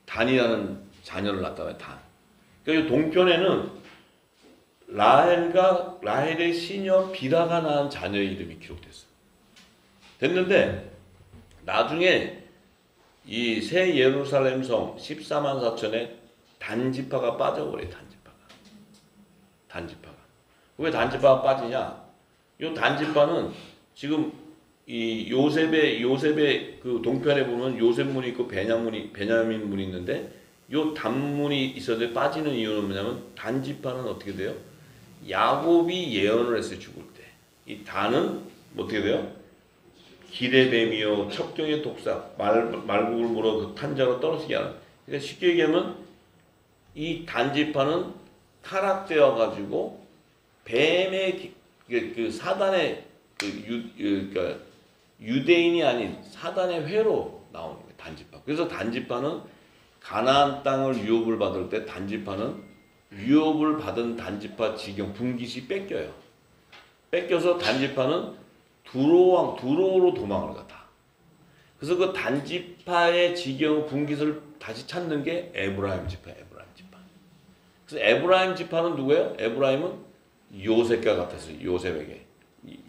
단이라는 자녀를 낳았다고요. 단. 그러니까 이 동편에는 라헬의 시녀 비라가 낳은 자녀의 이름이 기록됐어요. 됐는데 나중에 이 새 예루살렘 성 14만 4천에 단지파가 빠져버려요. 단지파가. 왜 단지파가 빠지냐? 이 단지파는 지금 이 요셉의 그 동편에 보면 요셉문이 있고 베냐민문이 있는데 요 단문이 있어도 빠지는 이유는 뭐냐면 단지파는 어떻게 돼요? 야곱이 예언을 했어요. 죽을 때. 이 단은 어떻게 돼요? 길의 뱀이요 첩경의 독사 말국을 물어 그 탄자로 떨어지게 하는. 그러니까 쉽게 얘기하면 이 단지파는 타락되어 가지고 뱀의 그 사단의 그러니까 유대인이 아닌 사단의 회로 나오는 거예요. 단지파. 그래서 단지파는 가나안 땅을 유업을 받을 때 단지파는 유업을 받은 단지파 지경 분깃이 뺏겨요. 뺏겨서 단지파는 두로로 도망을 가다. 그래서 그 단지파의 지경 분깃을 다시 찾는 게 에브라임 지파. 그래서 에브라임 지파는 누구예요? 에브라임은 요셉과 같았어요. 요셉에게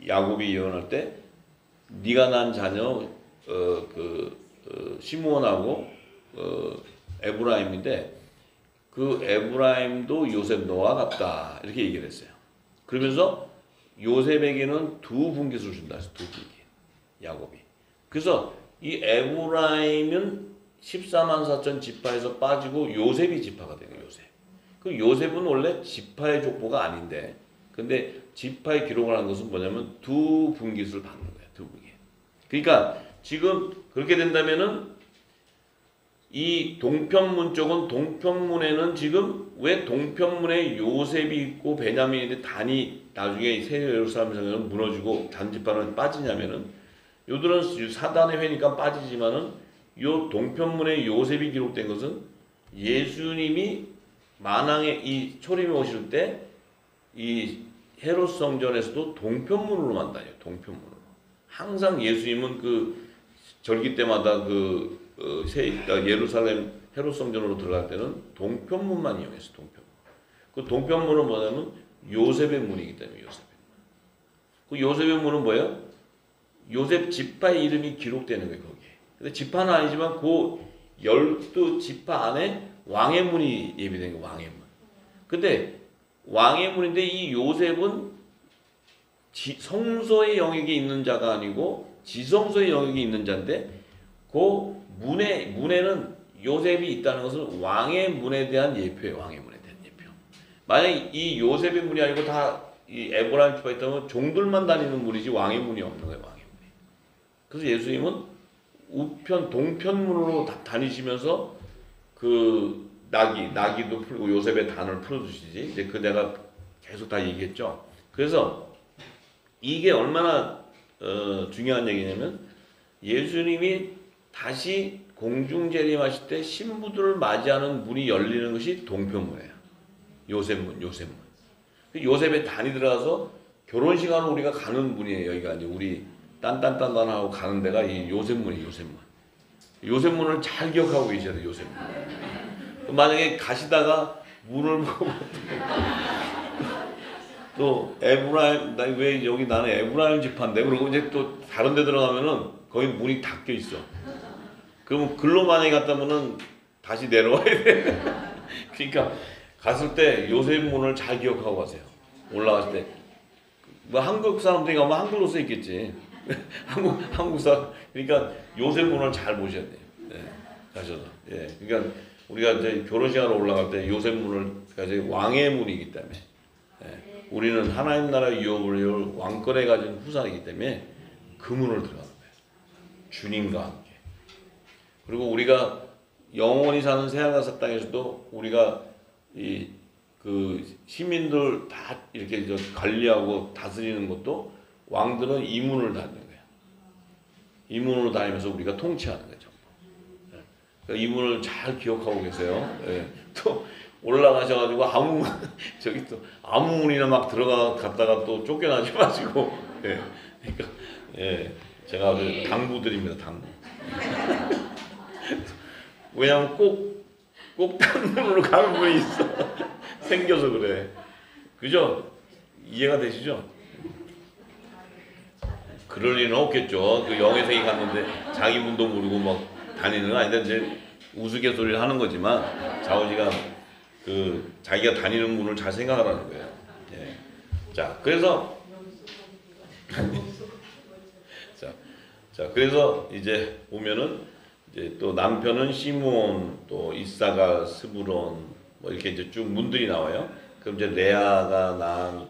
야곱이 예언할 때 네가 난 자녀 시므온하고 에브라임인데 그 에브라임도 요셉 너와 같다 이렇게 얘기를 했어요. 그러면서 요셉에게는 두 분깃을 준다 해서 두 분깃 야곱이. 그래서 이 에브라임은 14만 4천 지파에서 빠지고 요셉이 지파가 되는 거예요. 그 요셉은 원래 지파의 족보가 아닌데 근데 지파의 기록을 한 것은 뭐냐면 두 분깃을 받는 거예요. 두 분깃. 그러니까 지금 그렇게 된다면은 이 동편문 쪽은 동편문에는 지금 왜 동편문에 요셉이 있고 베냐민인데 단이 나중에 새 예루살렘 성에는 무너지고 단지파는 빠지냐면은 요들은 사단의 회니까 빠지지만은 요 동편문에 요셉이 기록된 것은 예수님이 만왕의 이 초림이 오실 때 이 헤롯 성전에서도 동편문으로만 다녀요. 동편문으로. 항상 예수님은 그 절기 때마다 예루살렘 헤롯 성전으로 들어갈 때는 동편문만 이용했어요. 동편문. 그 동편문은 뭐냐면 요셉의 문이기 때문에 요셉의 문. 그 요셉의 문은 뭐예요? 요셉 지파의 이름이 기록되는 거예요. 거기에. 근데 지파는 아니지만 그 12지파 안에 왕의 문이 예비된 거예요. 왕의 문. 근데 왕의 문인데 이 요셉은 성소의 영역에 있는 자가 아니고 지성소의 영역에 있는 자인데 그 문에는 요셉이 있다는 것은 왕의 문에 대한 예표예요. 왕의 문에 대한 예표. 만약에 이 요셉의 문이 아니고 다 이 에브라임 지파에 있다면 종들만 다니는 문이지 왕의 문이 없는 거예요. 왕의 문이. 그래서 예수님은 동편문으로 다니시면서 그 나귀도 풀고 요셉의 단을 풀어주시지. 이제 그 내가 계속 다 얘기했죠. 그래서 이게 얼마나 중요한 얘기냐면 예수님이 다시 공중재림하실 때 신부들을 맞이하는 문이 열리는 것이 동편문이에요. 요셉문. 요셉의 단이 들어가서 결혼식하러 우리가 가는 문이에요. 여기가 이제 우리 딴딴딴딴하고 가는 데가 이 요셉문이에요. 요셉문을 잘 기억하고 계셔야 돼요. 요셉문. 만약에 가시다가 문을 보고 또 에브라임 왜 여기 나는 에브라임 지파인데 그러고 이제 또 다른 데 들어가면은 거기 문이 닫혀 있어. 그러면 글로 만약에 갔다면은 다시 내려와야 돼. 그러니까 갔을 때 요셉 문을 잘 기억하고 가세요. 올라갔을 때 뭐 한국 사람들이 가면 한글로 써 있겠지. 한국 사람 그러니까 요셉 문을 잘 보셔야 돼요. 네, 가셔서. 예, 그러니까 우리가 이제 결혼식하러 올라갈 때 요셉 문을 왕의 문이기 때문에 예, 우리는 하나님 나라 유업을 왕권에 가진 후사이기 때문에 그 문을 들어가는 거예요. 주님과 함께. 그리고 우리가 영원히 사는 새하늘사 땅에서도 우리가 그 시민들 다 이렇게 관리하고 다스리는 것도 왕들은 이 문을 다니는 거예요. 이 문으로 다니면서 우리가 통치하는 거죠. 이 문을 잘 기억하고 계세요. 예. 또 올라가셔가지고 아무 문이나 막 갔다가 또 쫓겨나지 마시고. 예. 그러니까 예. 제가 아주 당부드립니다. 당부. 왜냐면 꼭 다른 문으로 가는 분이 있어. 생겨서 그래. 그죠? 이해가 되시죠? 그럴 리는 없겠죠. 그 영애생이 갔는데 자기 문도 모르고 막 다니는 건 아닌데 이제 우스갯소리를 하는 거지만 자오지가 그 자기가 다니는 문을 잘 생각하라는 거예요. 예. 자, 그래서 그래서 이제 보면은 이제 또 남편은 시므온, 또 이사가 스불론 뭐 이렇게 이제 쭉 문들이 나와요. 그럼 이제 레아가 낳은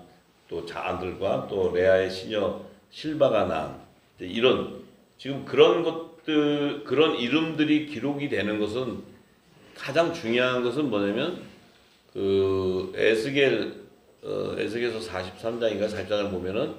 또 자아들과 또 레아의 시녀 실바가 낳은 이런 지금 그런 것들 그런 이름들이 기록이 되는 것은 가장 중요한 것은 뭐냐면 그 에스겔서 43장인가 44장을 보면은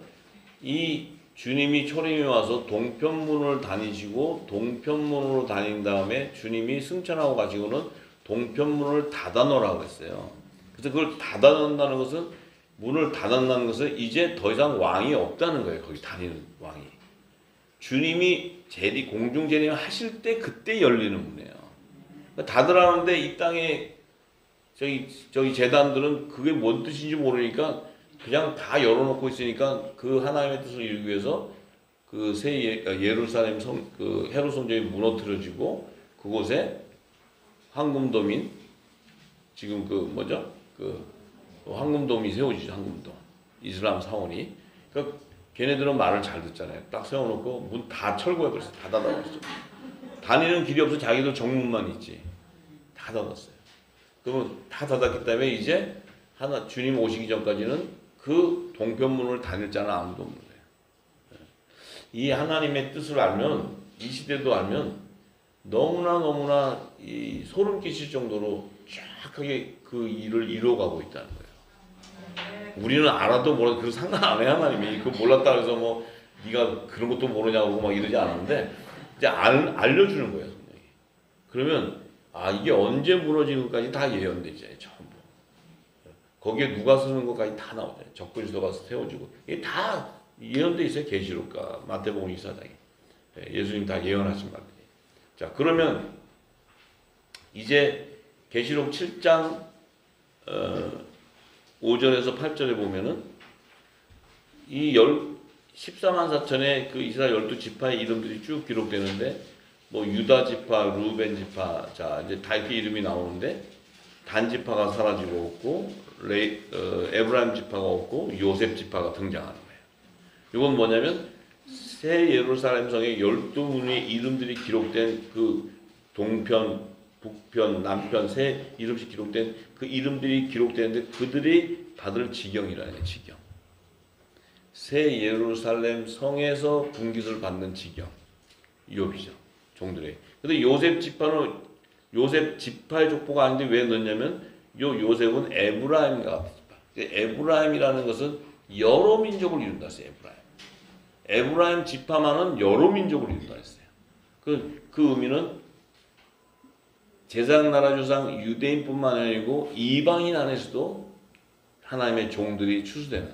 이 주님이 초림이 와서 동편문을 다니시고 동편문으로 다닌 다음에 주님이 승천하고 가시고는 동편문을 닫아놓으라고 했어요. 그래서 그걸 닫아놓는다는 것은 문을 닫아놓는 것은 이제 더 이상 왕이 없다는 거예요. 거기 다니는 왕이. 주님이 공중 재림 하실 때 그때 열리는 문이에요. 닫으라는데 이 땅에 저기 재단들은 그게 뭔 뜻인지 모르니까 그냥 다 열어놓고 있으니까 그 하나님의 뜻을 이루기 위해서 그 새 예루살렘 그 헤롯 성전이 무너뜨려지고 그곳에 황금돔인 지금 그 뭐죠? 그 황금돔이 세워지죠. 황금돔. 이슬람 사원이. 그러니까 걔네들은 말을 잘 듣잖아요. 딱 세워놓고 문 다 철거해버렸어. 다 닫아버렸어. 다니는 길이 없어. 자기들 정문만 있지. 다 닫았어요. 그러면 다 닫았기 때문에 이제 주님 오시기 전까지는 그 동편문을 다닐 자는 아무도 없는 거예요. 이 하나님의 뜻을 알면 이 시대도 알면 너무나 이 소름 끼칠 정도로 정확하게 그 일을 이루어가고 있다는 거예요. 우리는 알아도 몰라도 그 상관 안 해. 하나님이 그거 몰랐다 해서 뭐 네가 그런 것도 모르냐고 막 이러지 않았는데 이제 알려주는 거예요. 그러면 이게 언제 무너지는까지 다 예언되지 전부. 거기에 누가 쓰는 것까지 다 나오잖아요. 적그리스도가 세워지고 이게 다 예언돼 있어요. 계시록과 마태복음 24장에 예수님 다 예언하신 말들이. 자, 그러면 이제 계시록 7장 5절에서 8절에 보면은 이 14만 4천의 그 이스라엘 12지파의 이름들이 쭉 기록되는데 뭐 유다 지파, 루벤 지파, 자 이제 다 이렇게 이름이 나오는데 단 지파가 사라지고 없고 에브라임 지파가 없고 요셉 지파가 등장하는 거예요. 이건 뭐냐면 새 예루살렘 성의 12문의 이름들이 기록된 그 동편, 북편, 남편 세 이름씩 기록된 그 이름들이 기록되는데 그들이 받을 지경이라는 거예요. 지경. 새 예루살렘 성에서 분깃을 받는 지경. 욥이죠. 종들의. 근데 요셉 지파는 요셉 지파의 족보가 아닌데 왜 넣냐면 요 요셉은 에브라임과 같은 지파. 에브라임이라는 것은 여러 민족을 이룬다 했어요. 에브라임 지파만은 여러 민족을 이룬다 했어요. 그 의미는 제사장 나라 조상 유대인뿐만 아니고 이방인 안에서도 하나님의 종들이 추수되는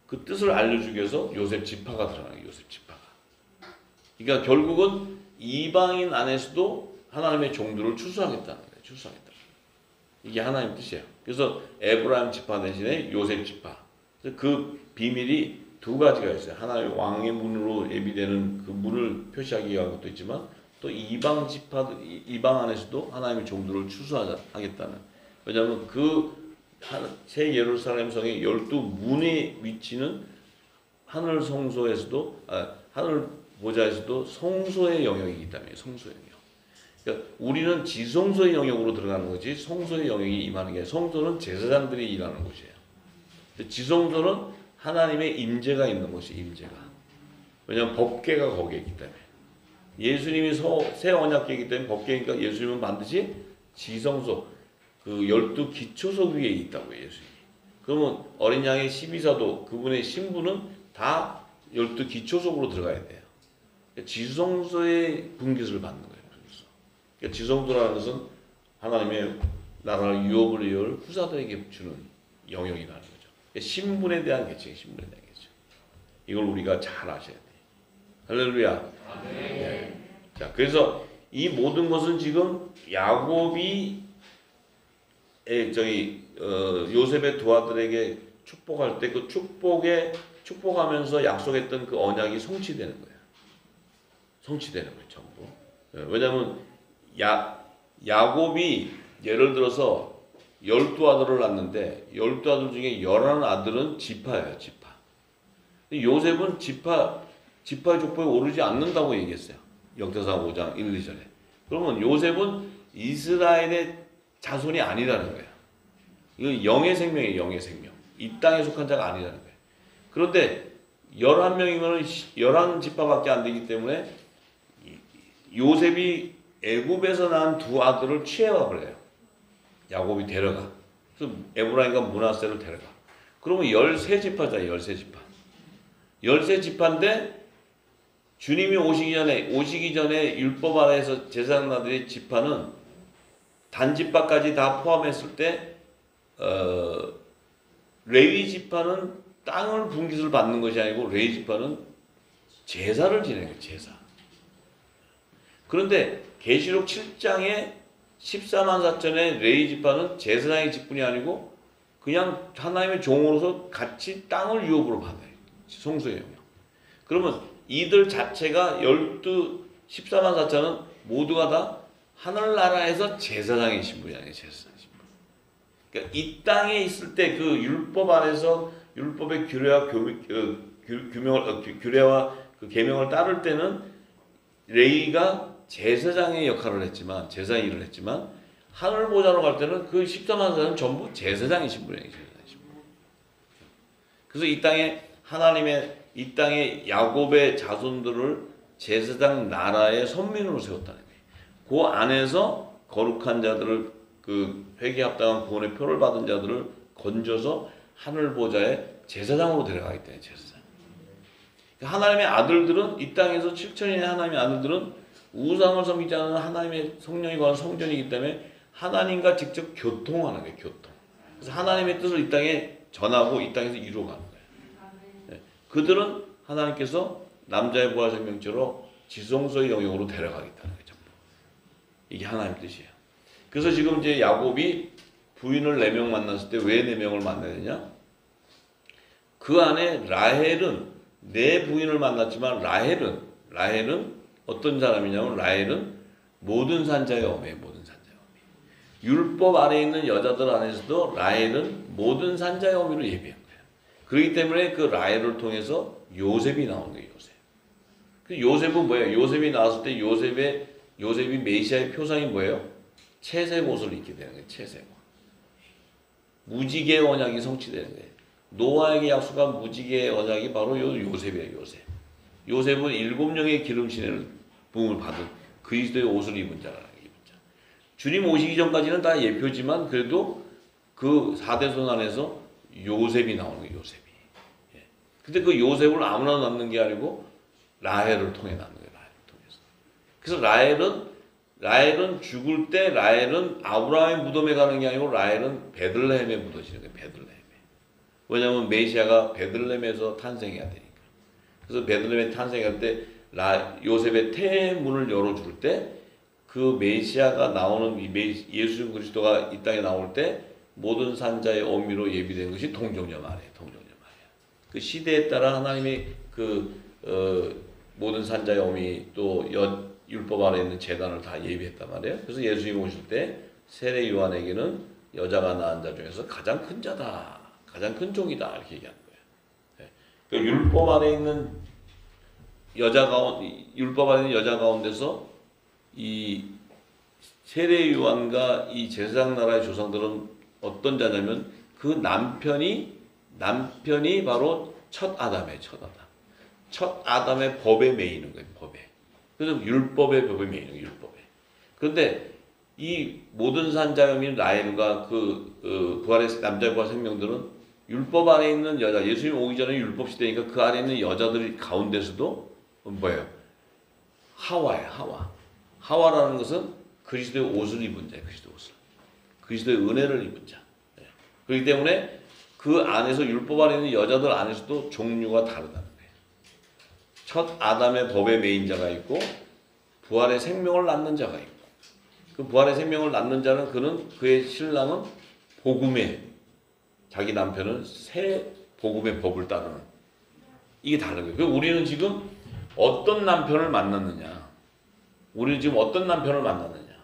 그 뜻을 알려주기 위해서 요셉 지파가 들어가는 거예요. 요셉 지파가. 그러니까 결국은 이방인 안에서도 하나님의 종들을 추수하겠다는 거예요. 추수하겠다. 이게 하나님의 뜻이에요. 그래서 에브라임 지파 대신에 요셉 지파. 그 비밀이 두 가지가 있어요. 하나의 왕의 문으로 예비되는 그 문을 표시하기 위한 것도 있지만 또 이방 지파, 이방 안에서도 하나님의 종들을 추수하겠다는. 왜냐하면 그 새 예루살렘 성의 12문의 위치는 하늘 성소에서도 하늘 보좌에서도 성소의 영역이기 때문에 성소의 영역. 그러니까 우리는 지성소의 영역으로 들어가는 거지 성소의 영역이 임하는 게 성소는 제사장들이 일하는 곳이에요. 지성소는 하나님의 임재가 있는 곳이 임재가. 왜냐하면 법궤가 거기에 있기 때문에. 예수님이 새 언약궤이기 때문에 법궤니까 예수님은 반드시 지성소 그 12기초석 위에 있다고요. 예수님이. 그러면 어린 양의 12사도 그분의 신부는 다 12기초석으로 들어가야 돼요. 지성소의 분깃을 받는 거예요. 그러니까 지성소라는 것은 하나님의 나라를 유업을 이을 후사들에게 주는 영역이라는 거죠. 그러니까 신분에 대한 계층이 신분에 대한 계층. 이걸 우리가 잘 아셔야 돼요. 할렐루야. 네. 자, 그래서 이 모든 것은 지금 야곱이 요셉의 두 아들에게 축복할 때 그 축복의 축복하면서 약속했던 그 언약이 성취되는 거예요. 성취되는 거예요, 전부. 왜냐하면 야곱이 예를 들어서 12아들을 낳는데 12아들 중에 11아들은 지파예요, 지파. 요셉은 지파의 족보에 오르지 않는다고 얘기했어요. 역대상 5장 1, 2절에. 그러면 요셉은 이스라엘의 자손이 아니라는 거예요. 이건 영의 생명이에요, 영의 생명. 이 땅에 속한 자가 아니라는 거예요. 그런데 11명이면 11지파밖에 안 되기 때문에 요셉이 애굽에서 낳은 두 아들을 취해와 그래요. 야곱이 데려가. 그래서 에브라임과 므낫세를 데려가. 그러면 13지파잖아요, 13지파. 13지파인데 주님이 오시기 전에 율법 아래에서 제사장들의 지파는 단지파까지 다 포함했을 때 레위 지파는 땅을 분깃을 받는 것이 아니고 레위 지파는 제사를 지내는 거예요. 제사. 그런데 계시록 7장에 14만 4천의 레위 지파는 제사장의 직분이 아니고 그냥 하나님의 종으로서 같이 땅을 유업으로 받아요. 성소의 영역. 그러면 이들 자체가 14만 4천은 모두가 다 하늘나라에서 제사장의 신분이 아니에요. 제사장의 신분. 그러니까 이 땅에 있을 때 그 율법 안에서 율법의 규례와 그 계명을 따를 때는 레위가 제사장의 역할을 했지만 제사의 일을 했지만 하늘 보좌로 갈 때는 그 14만 4천은 전부 제사장의 신분이에요. 제사장의 신분. 그래서 이 땅에 야곱의 자손들을 제사장 나라의 선민으로 세웠다는 거예요. 그 안에서 거룩한 자들을 그 회개 합당한 구원의 표를 받은 자들을 건져서 하늘 보좌에 제사장으로 데려가기 때문에 제사장. 하나님의 아들들은 이 땅에서 7천인의 하나님의 아들들은 우상을 섬기지 않는 하나님의 성령이 거한 성전이기 때문에 하나님과 직접 교통하는 거예요. 교통. 그래서 하나님의 뜻을 이 땅에 전하고 이 땅에서 이루어가는 거예요. 그들은 하나님께서 남자의 부활 생명체로 지성소의 영역으로 데려가겠다는 거죠. 이게 하나님의 뜻이에요. 그래서 지금 이제 야곱이 부인을 4명 만났을 때 왜 4명을 만나야 되냐? 그 안에 라헬은 4부인을 만났지만 라헬은 어떤 사람이냐면 라헬은 모든 산자의 어미예요. 모든 산자의 어미. 율법 아래에 있는 여자들 안에서도 라헬은 모든 산자의 어미로 예비한 거예요. 그렇기 때문에 그 라헬을 통해서 요셉이 나오는 거예요. 요셉. 그 요셉은 뭐예요? 요셉이 나왔을 때 요셉이 메시아의 표상이 뭐예요? 채색 옷을 입게 되는 거예요. 채색 옷. 무지개의 언약이 성취되는 거예요. 노아에게 약속한 무지개의 언약이 바로 요셉이에요. 요셉은 7명의 기름신의 부음을 받은 그리스도의 옷을 입은 자라는 입은 자. 주님 오시기 전까지는 다 예표지만 그래도 그 4대손 안에서 요셉이 나오는 거예요. 요셉이. 예. 근데 그 요셉을 아무나 낳는 게 아니고 라헬을 통해 낳는 거예요. 라헬을 통해서. 그래서 라헬은 죽을 때 라헬은 아브라함의 무덤에 가는 게 아니고 라헬은 베들레헴에 묻어지는 거예요. 베들레헴에. 왜냐하면 메시아가 베들레헴에서 탄생해야 되니까. 그래서 베들레헴에 탄생할 때 요셉의 태문을 열어줄 때 그 메시아가 나오는 예수 그리스도가 이 땅에 나올 때 모든 산자의 어미로 예비된 것이 동정녀 마리아. 동정녀 마리아. 그 시대에 따라 하나님의 모든 산자의 어미 또 율법 아래 있는 제단을 다 예비했단 말이에요. 그래서 예수님 오실 때 세례 요한에게는 여자가 낳은 자 중에서 가장 큰 자다. 가장 큰 종이다. 이렇게 얘기하는 거예요. 네. 그 율법 아래 있는 여자 가운데서 이 세례 요한과 이 제사장 나라의 조상들은 어떤 자냐면 그 남편이 바로 첫 아담이에요. 첫 아담의 법에 매이는 거예요. 법에. 그래서 율법의 법에 매이는 거예요. 율법에. 그런데 이 모든 산자여민 라헬과 부활의 남자의 부활 생명들은 율법 안에 있는 여자, 예수님 오기 전에 율법 시대니까 그 안에 있는 여자들 가운데서도 뭐예요? 하와예요. 하와라는 것은 그리스도의 옷을 입은 자예요. 그리스도의 은혜를 입은 자. 네. 그렇기 때문에 그 안에서 율법 안에 있는 여자들 안에서도 종류가 다르다는 거예요. 첫 아담의 법에 매인 자가 있고 부활의 생명을 낳는 자가 있고 그 부활의 생명을 낳는 자는 그의 신랑은 복음의 자기 남편은 새 복음의 법을 따르는 이게 다른 거예요. 그럼 우리는 지금 어떤 남편을 만났느냐? 우리는 지금 어떤 남편을 만났느냐?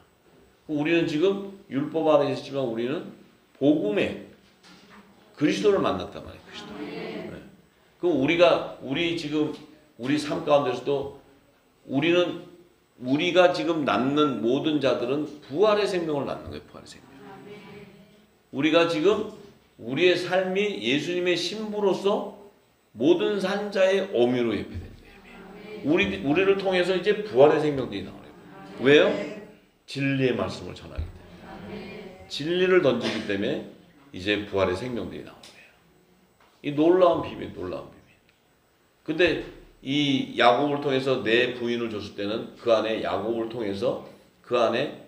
우리는 지금 율법 아래 있지만 우리는 복음의 그리스도를 만났단 말이에요. 그리스도. 네. 그럼 우리 삶 가운데서도 우리가 지금 낳는 모든 자들은 부활의 생명을 낳는 거예요. 부활의 생명. 우리가 지금 우리의 삶이 예수님의 신부로서 모든 산자의 어미로 예배된 거예요. 우리를 통해서 이제 부활의 생명들이 나오는 거예요. 왜요? 진리의 말씀을 전하기 때문에. 진리를 던지기 때문에 이제 부활의 생명들이 나오는 거예요. 이 놀라운 비밀. 근데 이 야곱을 통해서 내 부인을 줬을 때는 그 안에 야곱을 통해서 그 안에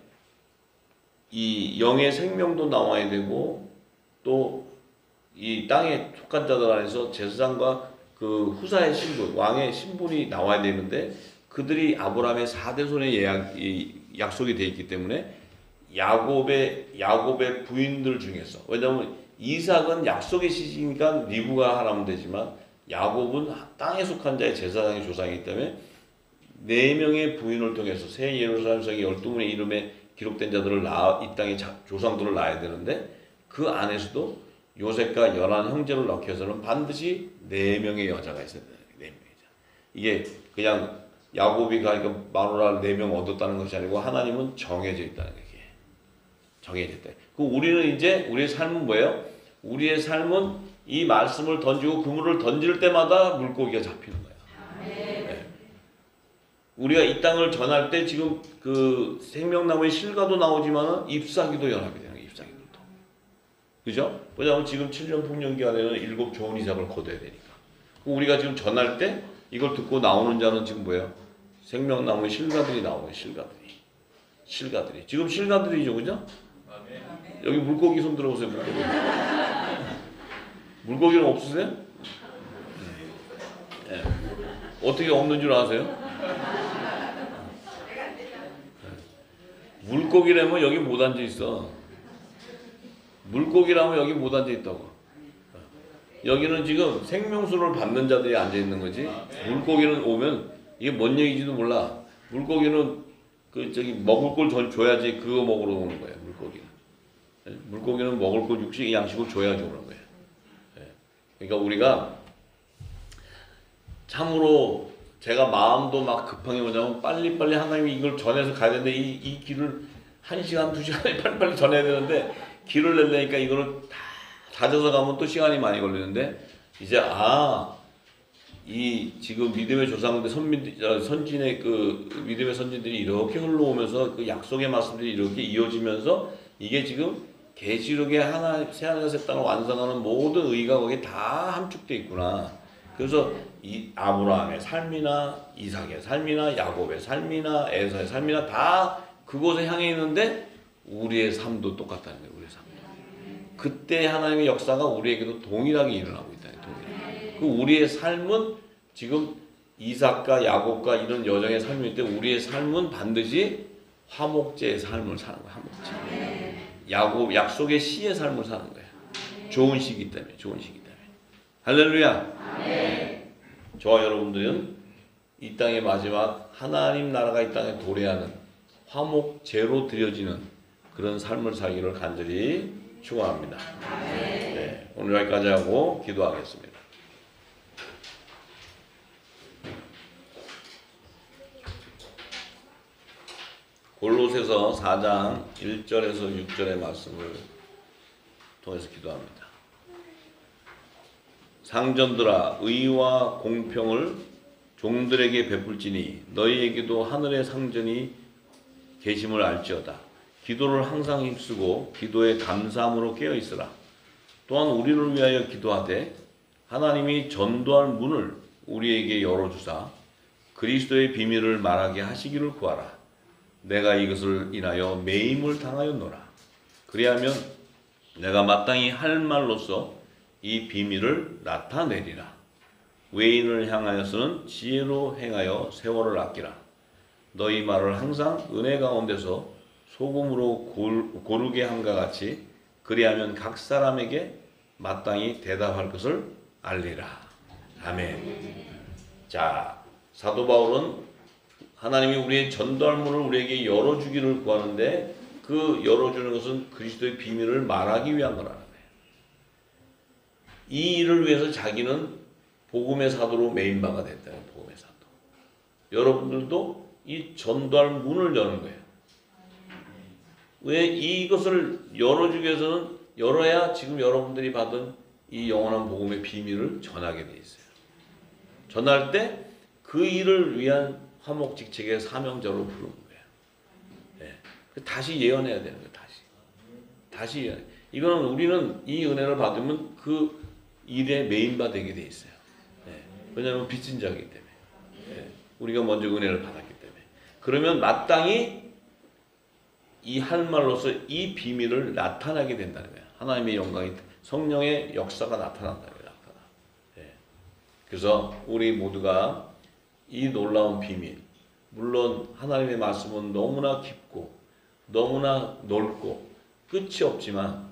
이 영의 생명도 나와야 되고 또 이 땅에 속한 자들 안에서 제사장과 그 후사의 신분, 왕의 신분이 나와야 되는데 그들이 아브라함의 4대손의 약속이 되어 있기 때문에 야곱의 부인들 중에서, 왜냐하면 이삭은 약속의 시기니까 리브가 하나면 되지만 야곱은 땅에 속한 자의 제사장의 조상이기 때문에 4명의 부인을 통해서 새 예루살렘 성의 12분의 이름에 기록된 자들을 이 땅의 조상들을 낳아야 되는데 그 안에서도 요셉과 11 형제를 낳기 위해서는 반드시 4명의 여자가 있어야 돼요. 4명이죠. 이게 그냥 야곱이 가니까 마누라 4명 얻었다는 것이 아니고 하나님은 정해져 있다는 거예요. 정해져 있다. 그 우리는 이제 우리의 삶은 뭐예요? 우리의 삶은 이 말씀을 던지고 그물을 던질 때마다 물고기가 잡히는 거예요. 네. 우리가 이 땅을 전할 때 지금 그 생명나무의 실과도 나오지만은 잎사귀도 연합이 되는 거예요. 잎사귀들도. 그죠? 왜냐하면 지금 7년 풍년기 안에는 7 좋은 이삭을 거둬야 되니까. 우리가 지금 전할 때 이걸 듣고 나오는 자는 지금 뭐예요? 생명나무의 실과들이 나오는 실과들이. 지금 실과들이죠. 그죠? 여기 물고기 손 들어보세요. 물고기는 없으세요? 네. 어떻게 없는 줄 아세요? 물고기라면 여기 못 앉아 있어. 물고기라면 여기 못 앉아 있다고. 여기는 지금 생명수를 받는 자들이 앉아 있는 거지. 물고기는 오면 이게 뭔 얘기인지도 몰라. 물고기는 먹을 걸 줘야지 그거 먹으러 오는 거예요. 물고기는 먹을 걸 양식을 줘야지 오는 거예요. 그러니까 우리가 참으로 제가 마음도 막 급하게 오냐면 빨리빨리 하나님이 이걸 전해서 가야 되는데 이 길을 1시간, 2시간에 빨리빨리 전해야 되는데 길을 내려니까 이거를 다 다져서 가면 또 시간이 많이 걸리는데 이제 이 지금 믿음의 조상들 선진의 그 믿음의 선진들이 이렇게 흘러오면서 그 약속의 말씀들이 이렇게 이어지면서 이게 지금 계시록의 새하늘과 새 땅을 완성하는 모든 의가 거기에 다 함축되어 있구나. 그래서 이 아브라함의 삶이나 이삭의 삶이나 야곱의 삶이나 에사의 삶이나 다 그곳에 향해 있는데 우리의 삶도 똑같다는 거예요. 우리의 삶도. 그때 하나님의 역사가 우리에게도 동일하게 일어나고 있다. 동일하게. 그 우리의 삶은 지금 이삭과 야곱과 이런 여정의 삶일 때 우리의 삶은 반드시 화목제의 삶을 사는 거예요. 화목제. 약속의 씨의 삶을 사는 거예요. 좋은 시기 때문에. 할렐루야. 저와 여러분들은 이 땅의 마지막 하나님 나라가 이 땅에 도래하는 화목제로 드려지는 그런 삶을 살기를 간절히 축원합니다. 네, 오늘 여기까지 하고 기도하겠습니다. 골로새서 4장 1절에서 6절의 말씀을 통해서 기도합니다. 상전들아 의와 공평을 종들에게 베풀지니 너희에게도 하늘의 상전이 계심을 알지어다. 기도를 항상 힘쓰고 기도에 감사함으로 깨어있으라. 또한 우리를 위하여 기도하되 하나님이 전도할 문을 우리에게 열어주사 그리스도의 비밀을 말하게 하시기를 구하라. 내가 이것을 인하여 매임을 당하였노라. 그리하면 내가 마땅히 할 말로써 이 비밀을 나타내리라. 외인을 향하여서는 지혜로 행하여 세월을 아끼라. 너희 말을 항상 은혜 가운데서 소금으로 고르게 함과 같이 그리하면 각 사람에게 마땅히 대답할 것을 알리라. 아멘. 자, 사도 바울은 하나님이 우리의 전도할 문을 우리에게 열어주기를 구하는데 그 열어주는 것은 그리스도의 비밀을 말하기 위한 거라는 거예요. 이 일을 위해서 자기는 복음의 사도로 메인바가 됐다. 복음의 사도. 여러분들도 이 전도할 문을 여는 거예요. 왜 이것을 열어주기 위해서는 열어야 지금 여러분들이 받은 이 영원한 복음의 비밀을 전하게 돼 있어요. 전할 때 그 일을 위한 화목직책의 사명자로 부르는 거예요. 네. 다시 예언해야 되는 거예요. 다시 예언. 이거는 우리는 이 은혜를 받으면 그 일에 메인바 되게 돼 있어요. 네. 왜냐하면 빚진 자이기 때문에. 네. 우리가 먼저 은혜를 받았기 때문에. 그러면 마땅히 이 할 말로서 이 비밀을 나타나게 된다는 거예요. 하나님의 영광이, 성령의 역사가 나타난다는 거예요. 네. 그래서 우리 모두가 이 놀라운 비밀, 물론 하나님의 말씀은 너무나 깊고 너무나 넓고 끝이 없지만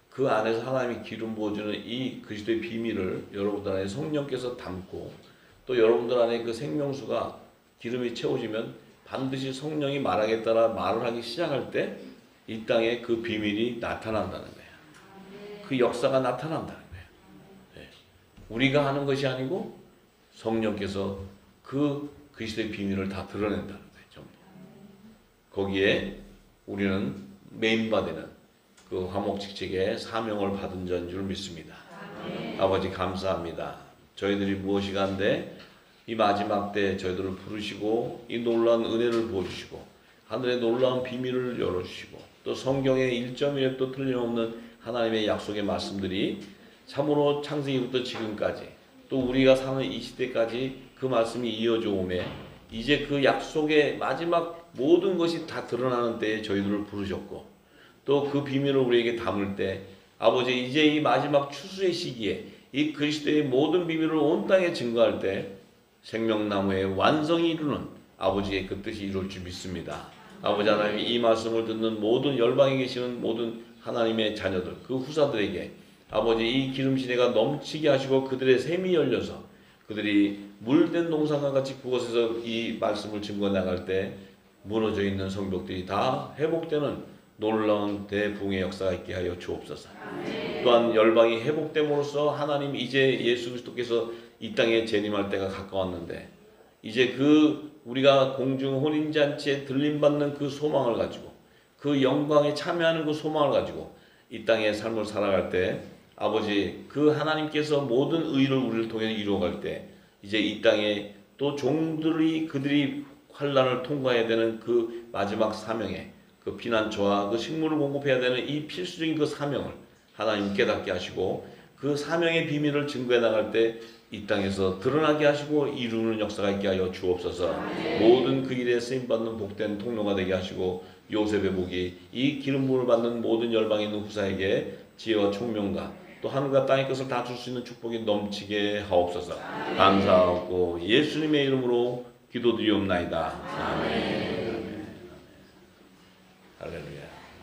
그 안에서 하나님이 기름 부어주는 이 그리스도의 비밀을 여러분들 안에 성령께서 담고 또 여러분들 안에 그 생명수가 기름이 채워지면 반드시 성령이 말하겠다라 말을 하기 시작할 때 이 땅에 그 비밀이 나타난다는 거예요. 그 역사가 나타난다는 거예요. 네. 우리가 하는 것이 아니고 성령께서 그 그리스도의 비밀을 다 드러낸다는 거예요. 전부. 거기에 우리는 메인바되는 그 화목직책의 사명을 받은 자인 줄 믿습니다. 아버지 감사합니다. 저희들이 무엇이 간데 이 마지막 때 저희들을 부르시고 이 놀라운 은혜를 부어주시고 하늘의 놀라운 비밀을 열어주시고 또 성경의 1.1에 또 틀림없는 하나님의 약속의 말씀들이 참으로 창세기부터 지금까지 또 우리가 사는 이 시대까지 그 말씀이 이어져 오매 이제 그 약속의 마지막 모든 것이 다 드러나는 때에 저희들을 부르셨고 또 그 비밀을 우리에게 담을 때 아버지 이제 이 마지막 추수의 시기에 이 그리스도의 모든 비밀을 온 땅에 증거할 때 생명나무의 완성이 이루는 아버지의 그 뜻이 이룰 줄 믿습니다. 아버지 하나님 이 말씀을 듣는 모든 열방에 계시는 모든 하나님의 자녀들 그 후사들에게 아버지 이 기름 시대가 넘치게 하시고 그들의 샘이 열려서 그들이 물된 동산과 같이 그곳에서 이 말씀을 증거해 나갈 때 무너져 있는 성벽들이 다 회복되는 놀라운 대붕의 역사가 있게 하여 주옵소서. 또한 열방이 회복됨으로써 하나님 이제 예수 그리스도께서 이 땅에 재림할 때가 가까웠는데 이제 그 우리가 공중 혼인잔치에 들림받는 그 소망을 가지고 그 영광에 참여하는 그 소망을 가지고 이 땅의 삶을 살아갈 때 아버지 그 하나님께서 모든 의를 우리를 통해 이루어갈 때 이제 이 땅에 또 종들이 그들이 환난을 통과해야 되는 그 마지막 사명에 그 피난처와 그 식물을 공급해야 되는 이 필수적인 그 사명을 하나님 깨닫게 하시고 그 사명의 비밀을 증거해 나갈 때 이 땅에서 드러나게 하시고 이루는 역사가 있게 하여 주옵소서. 모든 그 일에 쓰임받는 복된 통로가 되게 하시고 요셉의 복이 이 기름 부음을 받는 모든 열방에 있는 후사에게 지혜와 총명과 또 하늘과 땅의 것을 다 줄 수 있는 축복이 넘치게 하옵소서. 감사하고 예수님의 이름으로 기도드리옵나이다. 아멘. 할렐루야.